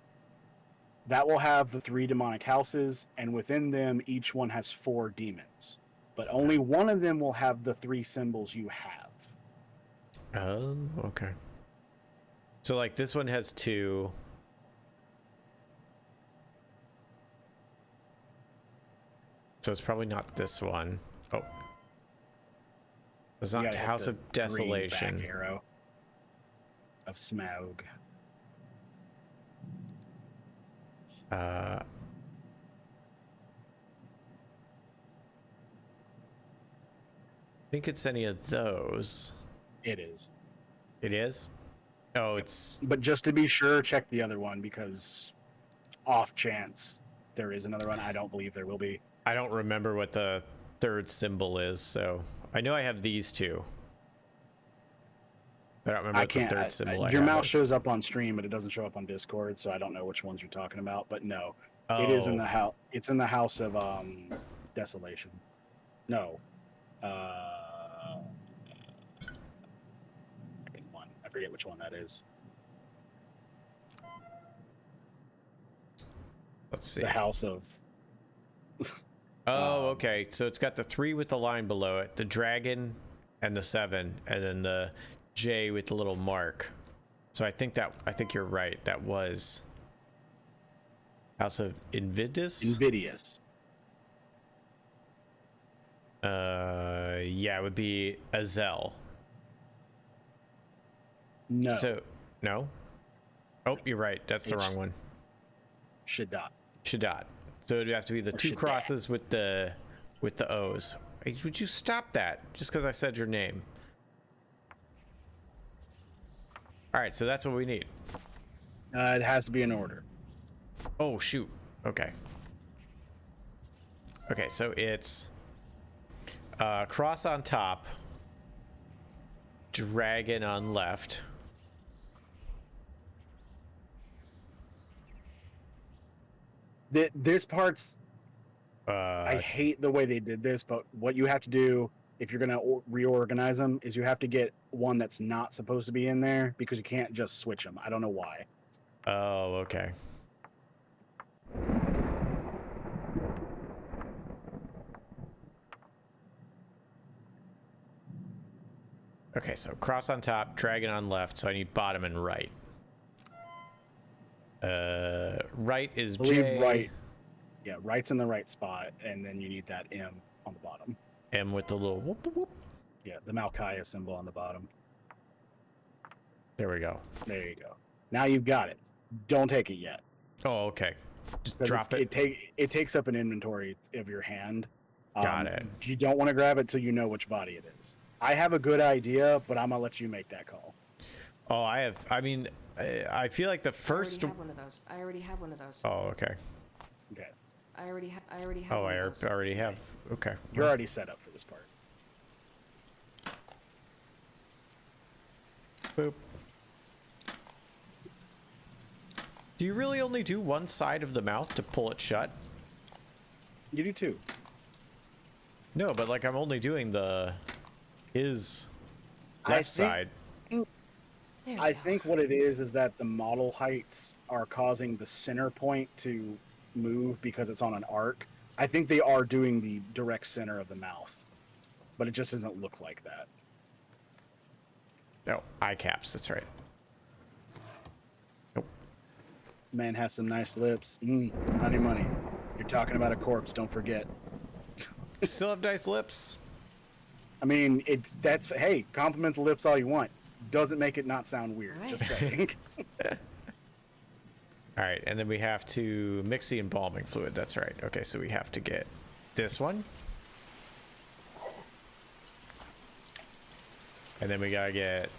That will have the 3 demonic houses, and within them, each one has 4 demons. But only one of them will have the 3 symbols you have. Oh, okay. So, like, this one has 2. So it's probably not this one. Oh. It's You not gotta hit House the of Desolation. green back arrow of Smaug. I think it's any of those. It is. It is? Oh, it's... But just to be sure, check the other one, because off chance there is another one. I don't believe there will be. I don't remember what the third symbol is, so... I know I have these 2. But I don't remember I what can't. the third symbol I Your have mouse is. shows up on stream, but it doesn't show up on Discord, so I don't know which ones you're talking about. But no, Oh. it is in the house. It's in the House of Desolation. No, forget which one that is. Let's see. The House of. Oh, okay. So it's got the 3 with the line below it, the dragon, and the 7, and then the J with the little mark. So I think you're right. That was House of Invidious. Invidious. Yeah, it would be Azel. No. So no. Oh, you're right. That's the wrong one. Shaddad. Shaddad. So it'd have to be the 2 Shaddad. crosses with the O's. Hey, would you stop that? Just because I said your name. All right, so that's what we need. It has to be in order. Oh shoot. Okay. Okay, so it's cross on top, dragon on left. This part's. I hate the way they did this, but what you have to do if you're gonna reorganize them is you have to get one that's not supposed to be in there because you can't just switch them. I don't know why. Oh, okay. Okay, so cross on top, dragon on left, so I need bottom and right. Right is I believe J. right. Yeah, right's in the right spot, and then you need that M on the bottom. M with the little whoop whoop whoop. Yeah, the Malkaya symbol on the bottom. There we go. There you go. Now you've got it. Don't take it yet. Oh, okay. Just 'Cause drop it. It takes up an inventory of your hand. Got it. You don't want to grab it till you know which body it is. I have a good idea, but I'm gonna let you make that call. Oh, I mean, I feel like the first. I already have one of those. I already have one of those. Oh, okay. Okay, I already have. Oh, one I of those. already have. Okay. you're already set up for this part. Boop. Do you really only do one side of the mouth to pull it shut? You do too. No, but like I'm only doing his I left side. There we I go. think what it is that the model heights are causing the center point to move because it's on an arc. I think they are doing the direct center of the mouth, but it just doesn't look like that. Oh, eye caps. That's right. Nope. Man has some nice lips. Honey money. You're talking about a corpse. Don't forget. Still have nice lips. I mean, hey, compliment the lips all you want. Doesn't make it not sound weird. Right. Just saying. All right, and then we have to mix the embalming fluid. That's right. Okay, so we have to get this one. And then we gotta get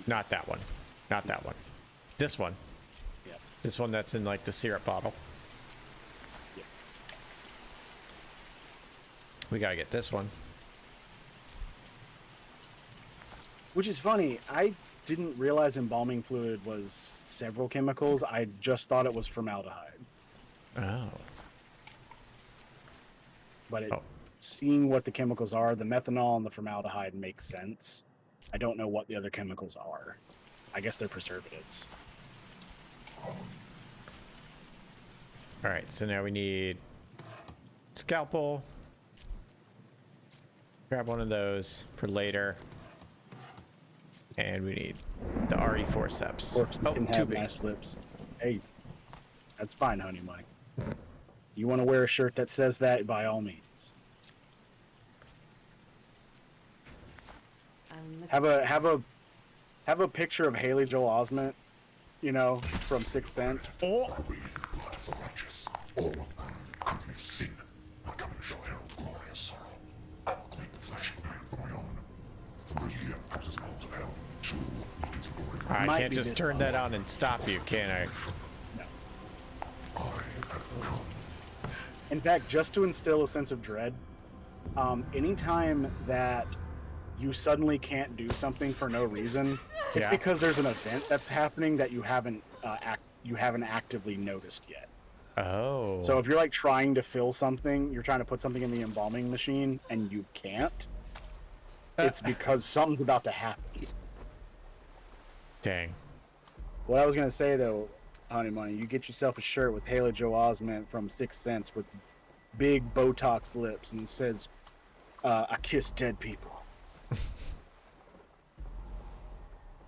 not that one. Not that one. This one. Yeah. This one that's in like the syrup bottle. Yeah. We gotta get this one. Which is funny. I didn't realize embalming fluid was several chemicals. I just thought it was formaldehyde. Oh. But Oh. seeing what the chemicals are, the methanol and the formaldehyde makes sense. I don't know what the other chemicals are. I guess they're preservatives. All right, so now we need scalpel. Grab one of those for later. And we need the RE forceps. Corpses can have tubing. nice lips. Hey, that's fine, honey Mike. You want to wear a shirt that says that, by all means. Have a picture of Haley Joel Osment, you know, from Sixth Sense. Oh. Blood of the righteous, all of them could be sin. I come and shall herald glorious sorrow. I will claim the flesh and iron for my own. 3 houses of halls of hell, 2 flames of glory. I Might can't be just this turn one. that on and stop you, can I? No. I have come. In fact, just to instill a sense of dread, anytime that you suddenly can't do something for no reason, it's Yeah. because there's an event that's happening that you haven't actively noticed yet. Oh. So if you're like trying to fill something, you're trying to put something in the embalming machine and you can't, it's because something's about to happen. Dang. What I was gonna say though, Honey Money, you get yourself a shirt with Haley Joel Osment from Sixth Sense with big Botox lips and it says, "I kiss dead people."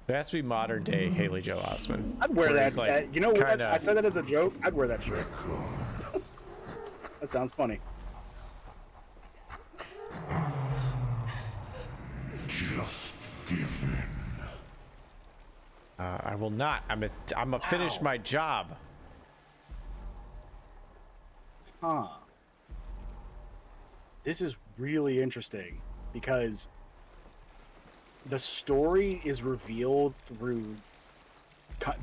It has to be modern day Haley Joel Osment. I'd wear Where that. he's, like, You know what? kinda- I said that as a joke. I'd wear that shirt. That sounds funny. Just give in. I will not. I'm gonna finish my job. Huh. This is really interesting because the story is revealed through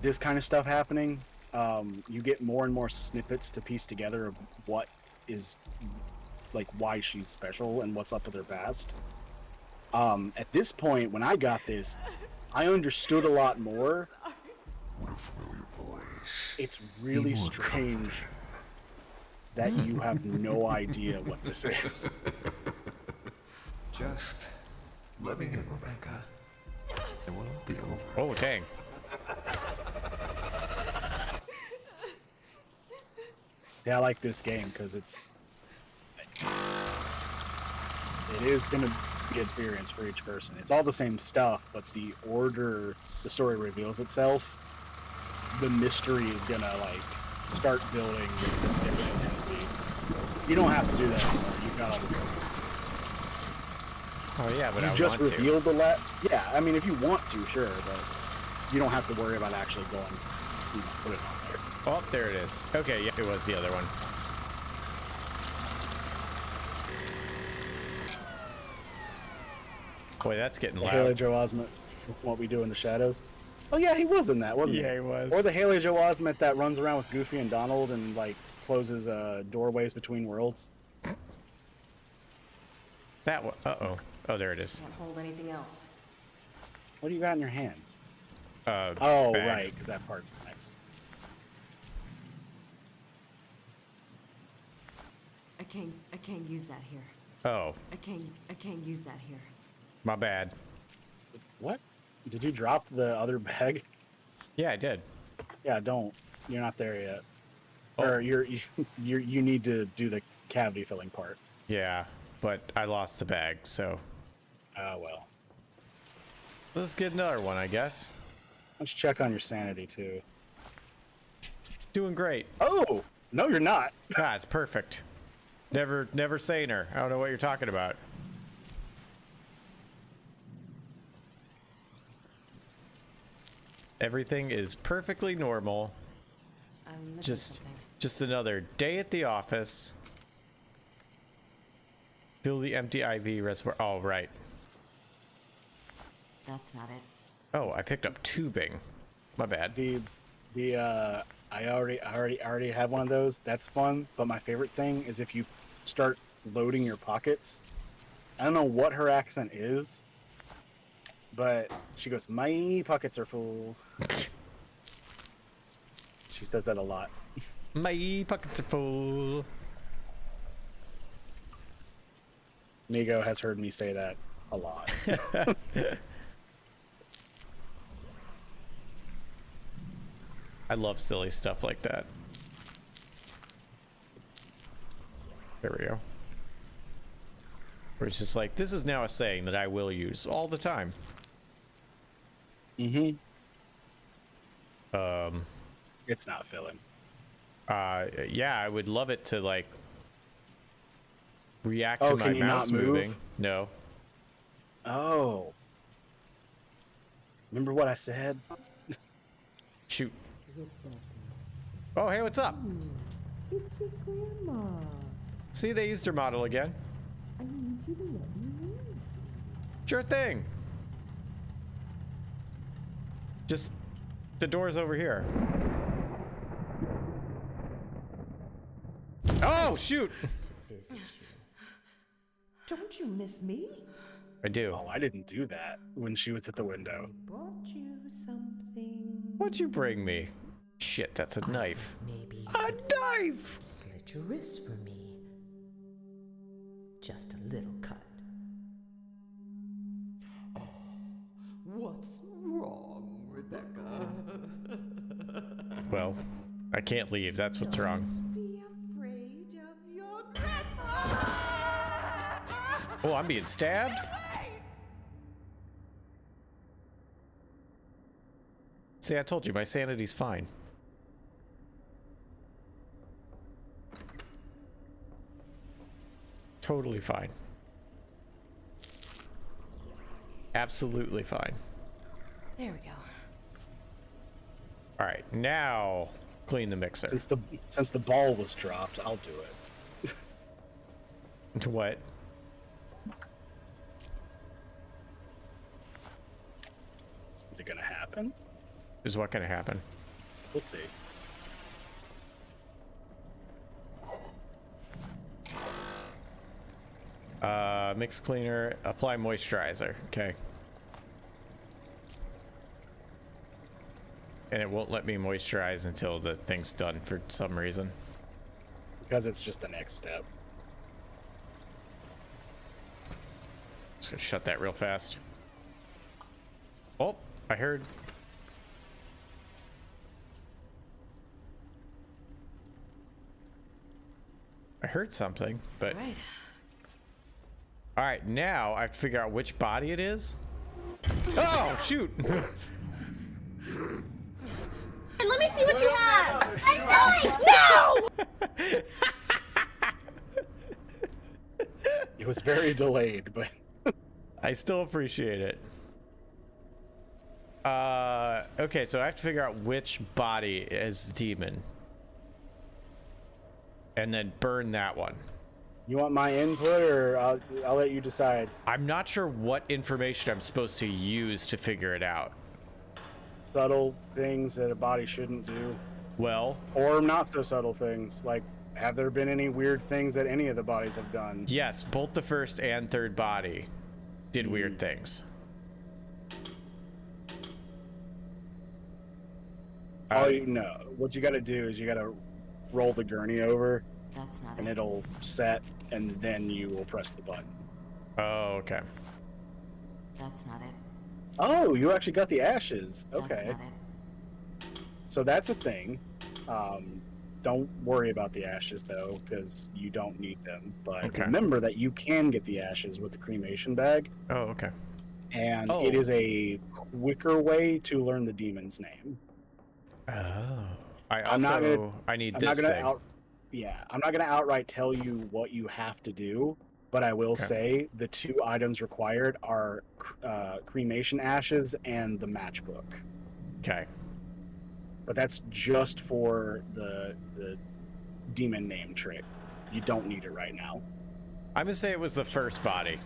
this kind of stuff happening. You get more and more snippets to piece together of what is, like, why she's special and what's up with her past. At this point, when I got this, I understood a lot more. What a familiar voice. It's really Be more strange that you have no idea what this is. Just let me in, Rebecca. It will be over. Oh, dang. Yeah, I like this game because it is going to be experience for each person. It's all the same stuff, but the order the story reveals itself, the mystery is going to, like, start building with different intensity. You don't have to do that anymore. You've got all this going. Oh yeah, but You I just want to. revealed the Yeah, I mean, if you want to, sure, but you don't have to worry about actually going to put it on there. Oh, there it is. Okay, yeah, it was the other one. Boy, that's getting The Haley loud. Joel Osment, What We Do in the Shadows. Oh yeah, he was in that, wasn't he? Yeah, he was. Or the Haley Joel Osment that runs around with Goofy and Donald and, like, closes doorways between worlds. That one. Uh-oh. Oh, there it is. Can't hold anything else. What do you got in your hands? Oh, Right, because that part's next. I can't use that here. Oh, I can't use that here. my bad. What? Did you drop the other bag? Yeah, I did. Yeah, don't. You're not there yet. Oh. Or you need to do the cavity filling part. Yeah, but I lost the bag, so Oh well. let's get another one, I guess. Let's check on your sanity too. Doing great. Oh no, you're not. Ah, it's perfect. Never seen her. I don't know what you're talking about. Everything is perfectly normal. I'm missing something. Just another day at the office. Fill the empty IV reservoir. Oh, right. That's not it. Oh, I picked up tubing. My bad. Beebs, I already have one of those. That's fun, but my favorite thing is if you start loading your pockets. I don't know what her accent is, but she goes, "My pockets are full." She says that a lot. My pockets are full. Migo has heard me say that a lot. I love silly stuff like that. There we go. Where it's just like, this is now a saying that I will use all the time. Mm-hmm. Um, It's not filling. yeah, I would love it to, like, react Oh, to my can you not mouse move? moving. No. Oh. Remember what I said? Shoot. Oh, hey, what's up? It's your grandma. See, they used her model again. I need you to let me in. Sure thing. Just the door's over here. Oh, shoot. To visit you. Don't you miss me? I do. Oh, I didn't do that when she was at the window. Brought you something. What'd you bring me? Shit, that's a knife. Maybe you A could knife! slit your wrist for me. Just a little cut. What's wrong, Rebecca? Well, I can't leave. That's what's wrong. Be afraid of your grandma. Oh, I'm being stabbed? See, I told you, my sanity's fine. Totally fine. Absolutely fine. There we go. All right, now clean the mixer. Since the ball was dropped, I'll do it. What? Is it gonna happen? Is what gonna happen? We'll see. Mix cleaner, apply moisturizer. Okay. And it won't let me moisturize until the thing's done for some reason. Because it's just the next step. Just gonna shut that real fast. Oh, I heard. I heard something, but Right. all right, now I have to figure out which body it is. Oh, shoot. And let me see what you have. Annoying! No! It was very delayed, but I still appreciate it. Okay, so I have to figure out which body is the demon. And then burn that one. you want my input, or I'll let you decide. I'm not sure what information I'm supposed to use to figure it out. Subtle things that a body shouldn't do, Well, or not so subtle things. Like, have there been any weird things that any of the bodies have done? yes, both the first and third body did weird things. What you got to do is you got to roll the gurney over, That's not and it. it'll set, and then you will press the button. Oh, okay. That's not it. Oh, you actually got the ashes. That's Okay, not it. so that's a thing. Don't worry about the ashes though, because you don't need them. But Okay. remember that you can get the ashes with the cremation bag, Oh, okay. and Oh. it is a quicker way to learn the demon's name. Oh. I I'm not also gonna- I need I'm this not gonna thing. I'm not gonna outright tell you what you have to do, but I will Okay. say the two items required are cremation ashes and the matchbook. Okay. But that's just for the demon name trick. You don't need it right now. I'm gonna say it was the first body.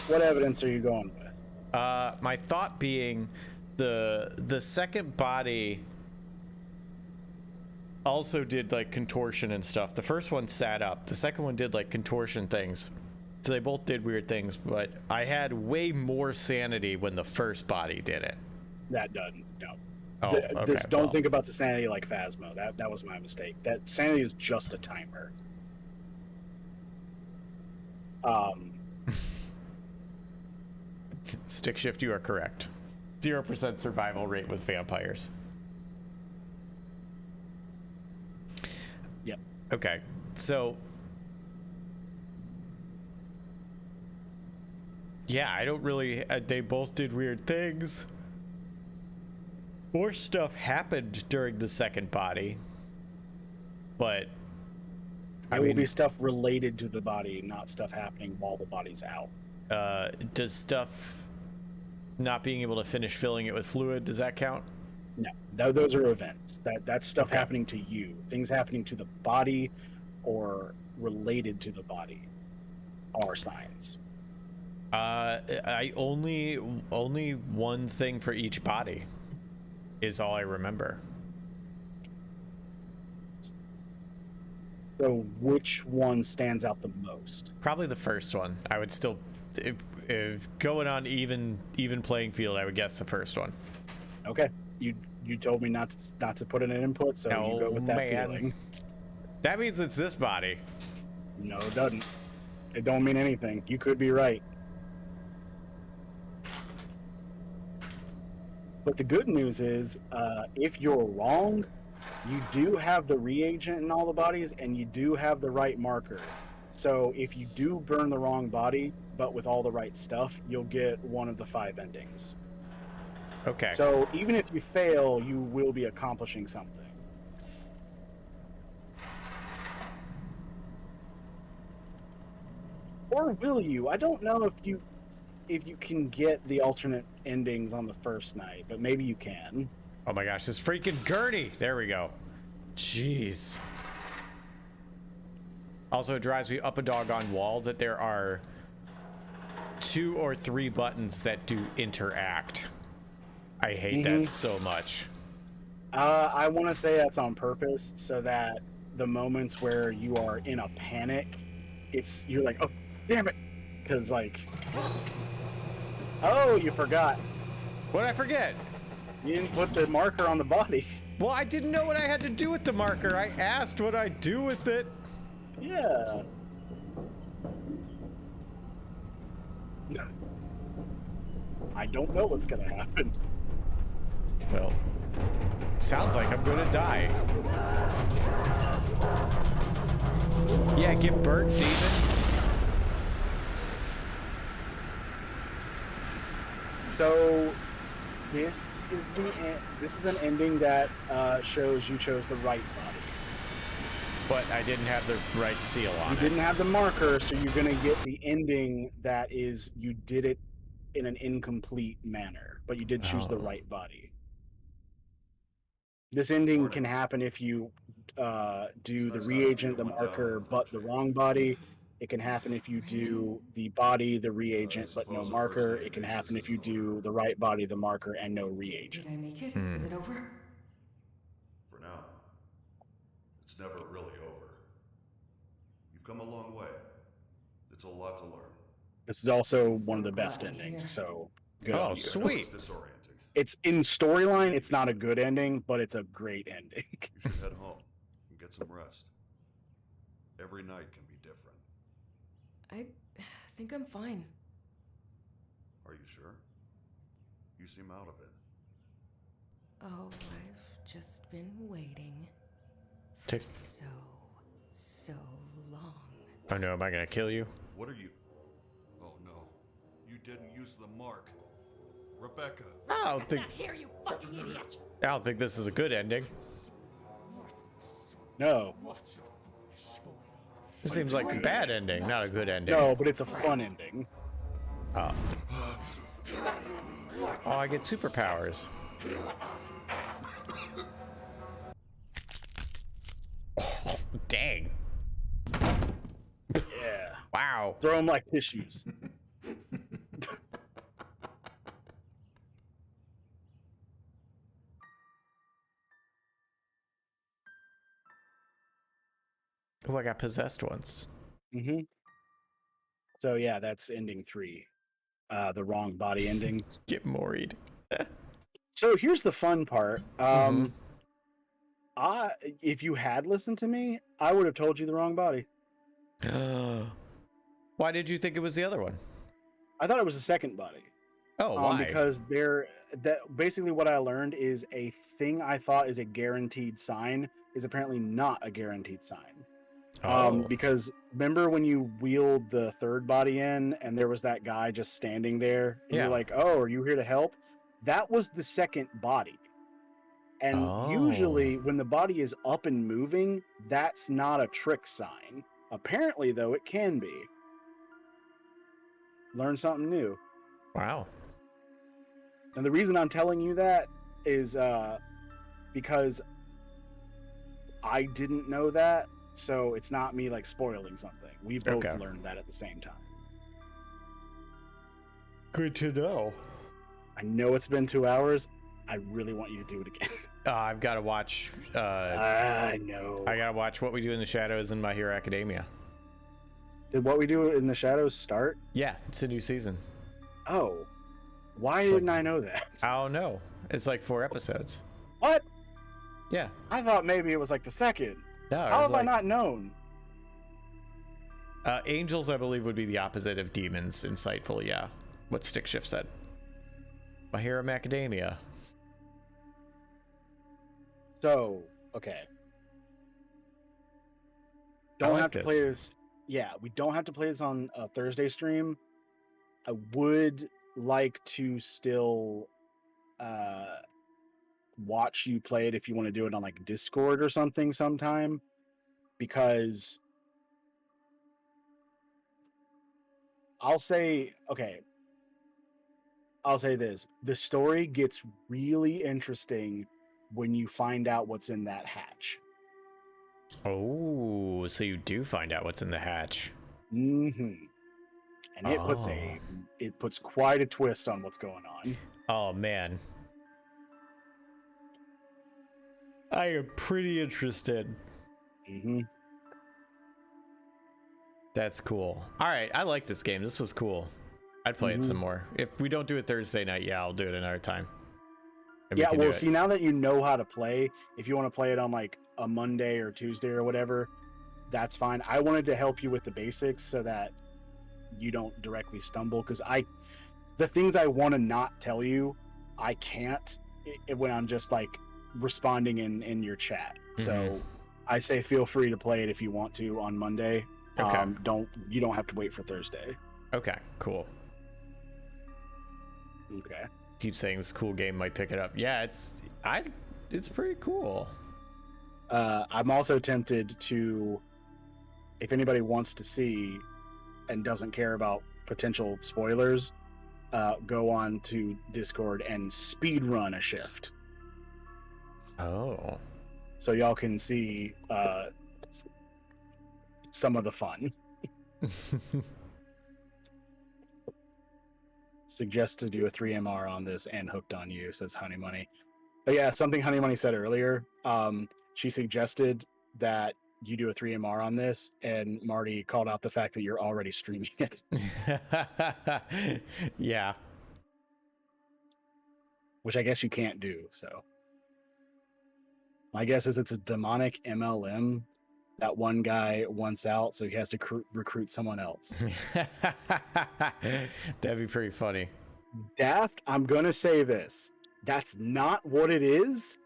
What evidence are you going with? My thought being the second body also did like contortion and stuff. The first one sat up. The second one did like contortion things. So they both did weird things, but I had way more sanity when the first body did it. That doesn't. No. Oh, okay. Just don't well, think about the sanity like Phasmo. That was my mistake. That sanity is just a timer. Stick shift, you are correct. 0% survival rate with vampires. Yep. Okay, so yeah, I don't really. They both did weird things. More stuff happened during the second body, but There will be stuff related to the body, not stuff happening while the body's out. does stuff not being able to finish filling it with fluid, does that count? No, those are events. That's stuff Okay. happening to you. Things happening to the body or related to the body are signs. I only one thing for each body is all I remember. So which one stands out the most? Probably the first one. I would still, if going on even playing field, I would guess the first one. Okay, you told me not to put in an input, so you go with that feeling. That means it's this body. No, it doesn't. It don't mean anything. You could be right. But the good news is, if you're wrong, you do have the reagent in all the bodies, and you do have the right marker. So if you do burn the wrong body, but with all the right stuff, you'll get one of the 5 endings. Okay. So even if you fail, you will be accomplishing something. Or will you? I don't know if you can get the alternate endings on the first night, but maybe you can. Oh my gosh, this freaking gurney! There we go. Jeez. Also, it drives me up a doggone wall that there are 2 or 3 buttons that do interact. I hate that so much. I want to say that's on purpose, so that the moments where you are in a panic, you're like, oh, damn it, because like, oh, you forgot. What did I forget? You didn't put the marker on the body. Well, I didn't know what I had to do with the marker. I asked what I do with it. Yeah. I don't know what's gonna happen. Well, sounds like I'm gonna die. Yeah, get burnt, demon. So this is an ending that shows you chose the right body. But I didn't have the right seal on You it. didn't have the marker, so you're gonna get the ending that is you did it in an incomplete manner, but you did choose the right body. This ending can happen if you do the reagent, the marker, but the wrong body. It can happen if you do the body, the reagent, but no marker. It can happen if you do the right body, the marker, and no reagent. Did I make it? Is it over? For now, it's never really over. You've come a long way. It's a lot to learn. This is also one of the best endings, so good on Oh, you. sweet. It's disorienting. It's in storyline, it's not a good ending, but it's a great ending. You should head home and get some rest. Every night can be different. I think I'm fine. Are you sure? You seem out of it. Oh, I've just been waiting for Tick. so long. Oh no, am I gonna kill you? What are you? Oh no. You didn't use the mark. Rebecca. I don't Not here, you fucking idiot! think this is a good ending. No. This seems like a bad ending, not a good ending. No, but it's a fun ending. Oh, I get superpowers. Oh, dang. Yeah. Wow. Throw them like tissues. Oh, I got possessed once. Mm-hmm. So yeah, that's ending 3. The wrong body ending. Get moried. So here's the fun part. If you had listened to me, I would have told you the wrong body. Why did you think it was the other one? I thought it was the second body. Oh, why? Because basically what I learned is a thing I thought is a guaranteed sign is apparently not a guaranteed sign. Because remember when you wheeled the third body in and there was that guy just standing there and you're like, oh, are you here to help? That was the second body. And usually when the body is up and moving, that's not a trick sign. Apparently, though, it can be. Learn something new. Wow. And the reason I'm telling you that is because I didn't know that. So it's not me like spoiling something. We both learned that at the same time. Good to know. I know it's been 2 hours. I really want you to do it again. I've got to watch. I know. I got to watch What We Do in the Shadows and My Hero Academia. Did What We Do in the Shadows start? Yeah, it's a new season. Oh. Why didn't I know that? I don't know. It's like 4 episodes. What? Yeah. I thought maybe it was like the second. No, How have I not known? Angels, I believe, would be the opposite of demons. Insightful, yeah. What Stick Shift said. My Hero Macadamia. So, okay. I Don't like have to play this. this. Yeah, we don't have to play this on a Thursday stream. I would like to still watch you play it if you want to do it on like Discord or something sometime, because I'll say this: the story gets really interesting when you find out what's in that hatch. Oh, so you do find out what's in the hatch. Mm-hmm. And it puts quite a twist on what's going on. Oh man, I am pretty interested. Mm-hmm. That's cool. All right, I like this game. This was cool. I'd play it some more. If we don't do it Thursday night, yeah, I'll do it another time. And Yeah, well, see, now that you know how to play, if you want to play it on like a Monday or Tuesday or whatever, that's fine. I wanted to help you with the basics so that you don't directly stumble, because the things I want to not tell you, I can't when I'm just like responding in your chat. So I say feel free to play it if you want to on Monday. Okay. You don't have to wait for Thursday. Okay, cool. Okay. Keep saying this cool game might pick it up. Yeah, it's pretty cool. I'm also tempted to, if anybody wants to see and doesn't care about potential spoilers, go on to Discord and speed run a shift. Oh. So y'all can see some of the fun. Suggest to do a 3MR on this and Hooked on You, says Honey Money. But yeah, something Honey Money said earlier. She suggested that you do a 3MR on this, and Marty called out the fact that you're already streaming it. Yeah. Which I guess you can't do, so. My guess is it's a demonic MLM that one guy wants out, so he has to recruit someone else. That'd be pretty funny. Daft, I'm going to say this. That's not what it is,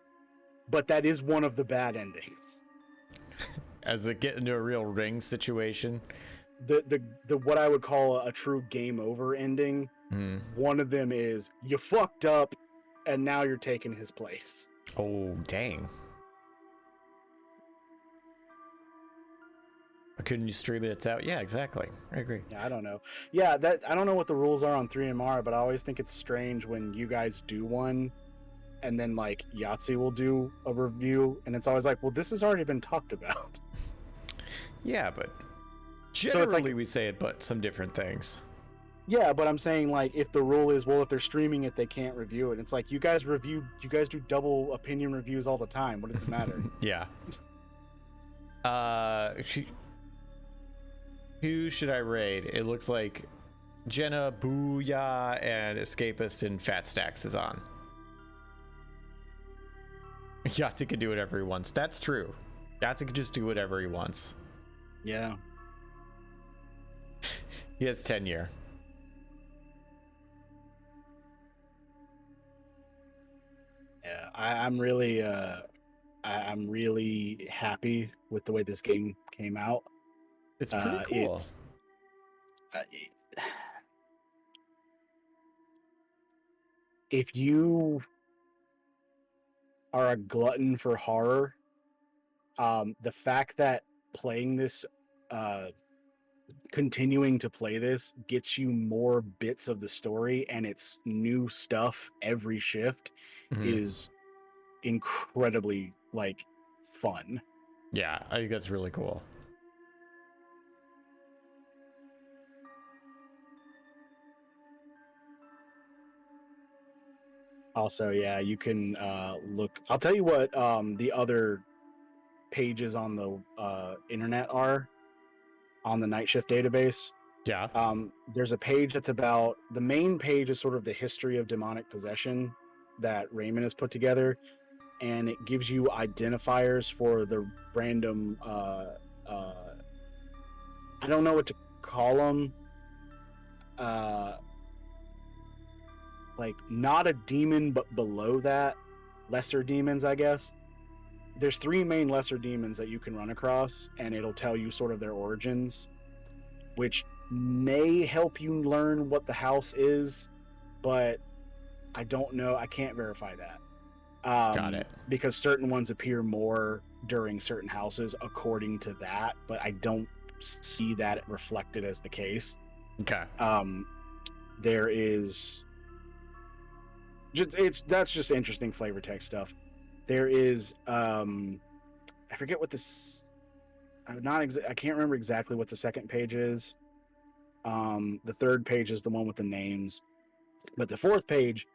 but that is one of the bad endings. As they get into a real ring situation. The what I would call a true game over ending, one of them is you fucked up and now you're taking his place. Oh, dang. Couldn't you stream it? It's out. Yeah, exactly. I agree. Yeah, I don't know. Yeah, I don't know what the rules are on 3MR, but I always think it's strange when you guys do one and then like Yahtzee will do a review and it's always like, well, this has already been talked about. Yeah, but generally so it's like, we say it, but some different things. Yeah, but I'm saying like if the rule is, well, if they're streaming it, they can't review it. It's like you guys do double opinion reviews all the time. What does it matter? Yeah. Who should I raid? It looks like Jenna, Booyah, and Escapist and Fat Stacks is on. Yahtzee can do whatever he wants. That's true. Yahtzee can just do whatever he wants. Yeah. He has tenure. Yeah, I'm really happy with the way this game came out. It's pretty cool. If you are a glutton for horror, the fact that playing this, continuing to play this gets you more bits of the story and it's new stuff every shift is incredibly like fun. Yeah, I think that's really cool. Also, yeah, you can look. I'll tell you what the other pages on the internet are on the Night Shift database. Yeah. There's a page that's about, the main page is sort of the history of demonic possession that Raymond has put together, and it gives you identifiers for the random I don't know what to call them. Like not a demon, but below that, lesser demons, I guess. there's 3 main lesser demons that you can run across, and it'll tell you sort of their origins, which may help you learn what the house is, but I don't know. I can't verify that. Got it. Because certain ones appear more during certain houses according to that, but I don't see that reflected as the case. Okay. There is that's just interesting flavor text stuff. There is I forget what this I can't remember exactly what the second page is. The third page is the one with the names, but the fourth page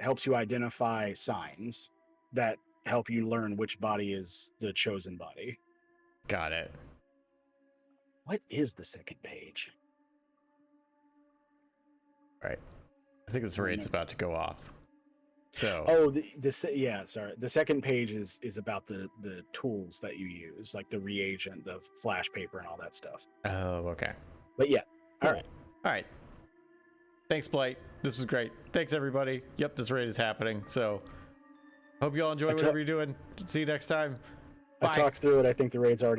helps you identify signs that help you learn which body is the chosen body. Got it. What is the second page? Right. I think this raid's about to go off. So. Oh, sorry. The second page is about the tools that you use, like the reagent, the flash paper, and all that stuff. Oh, okay. But yeah. Cool. All right. All right. Thanks, Blight. This was great. Thanks, everybody. Yep, this raid is happening. So, hope you all enjoy whatever you're doing. See you next time. Bye. I talked through it. I think the raid's already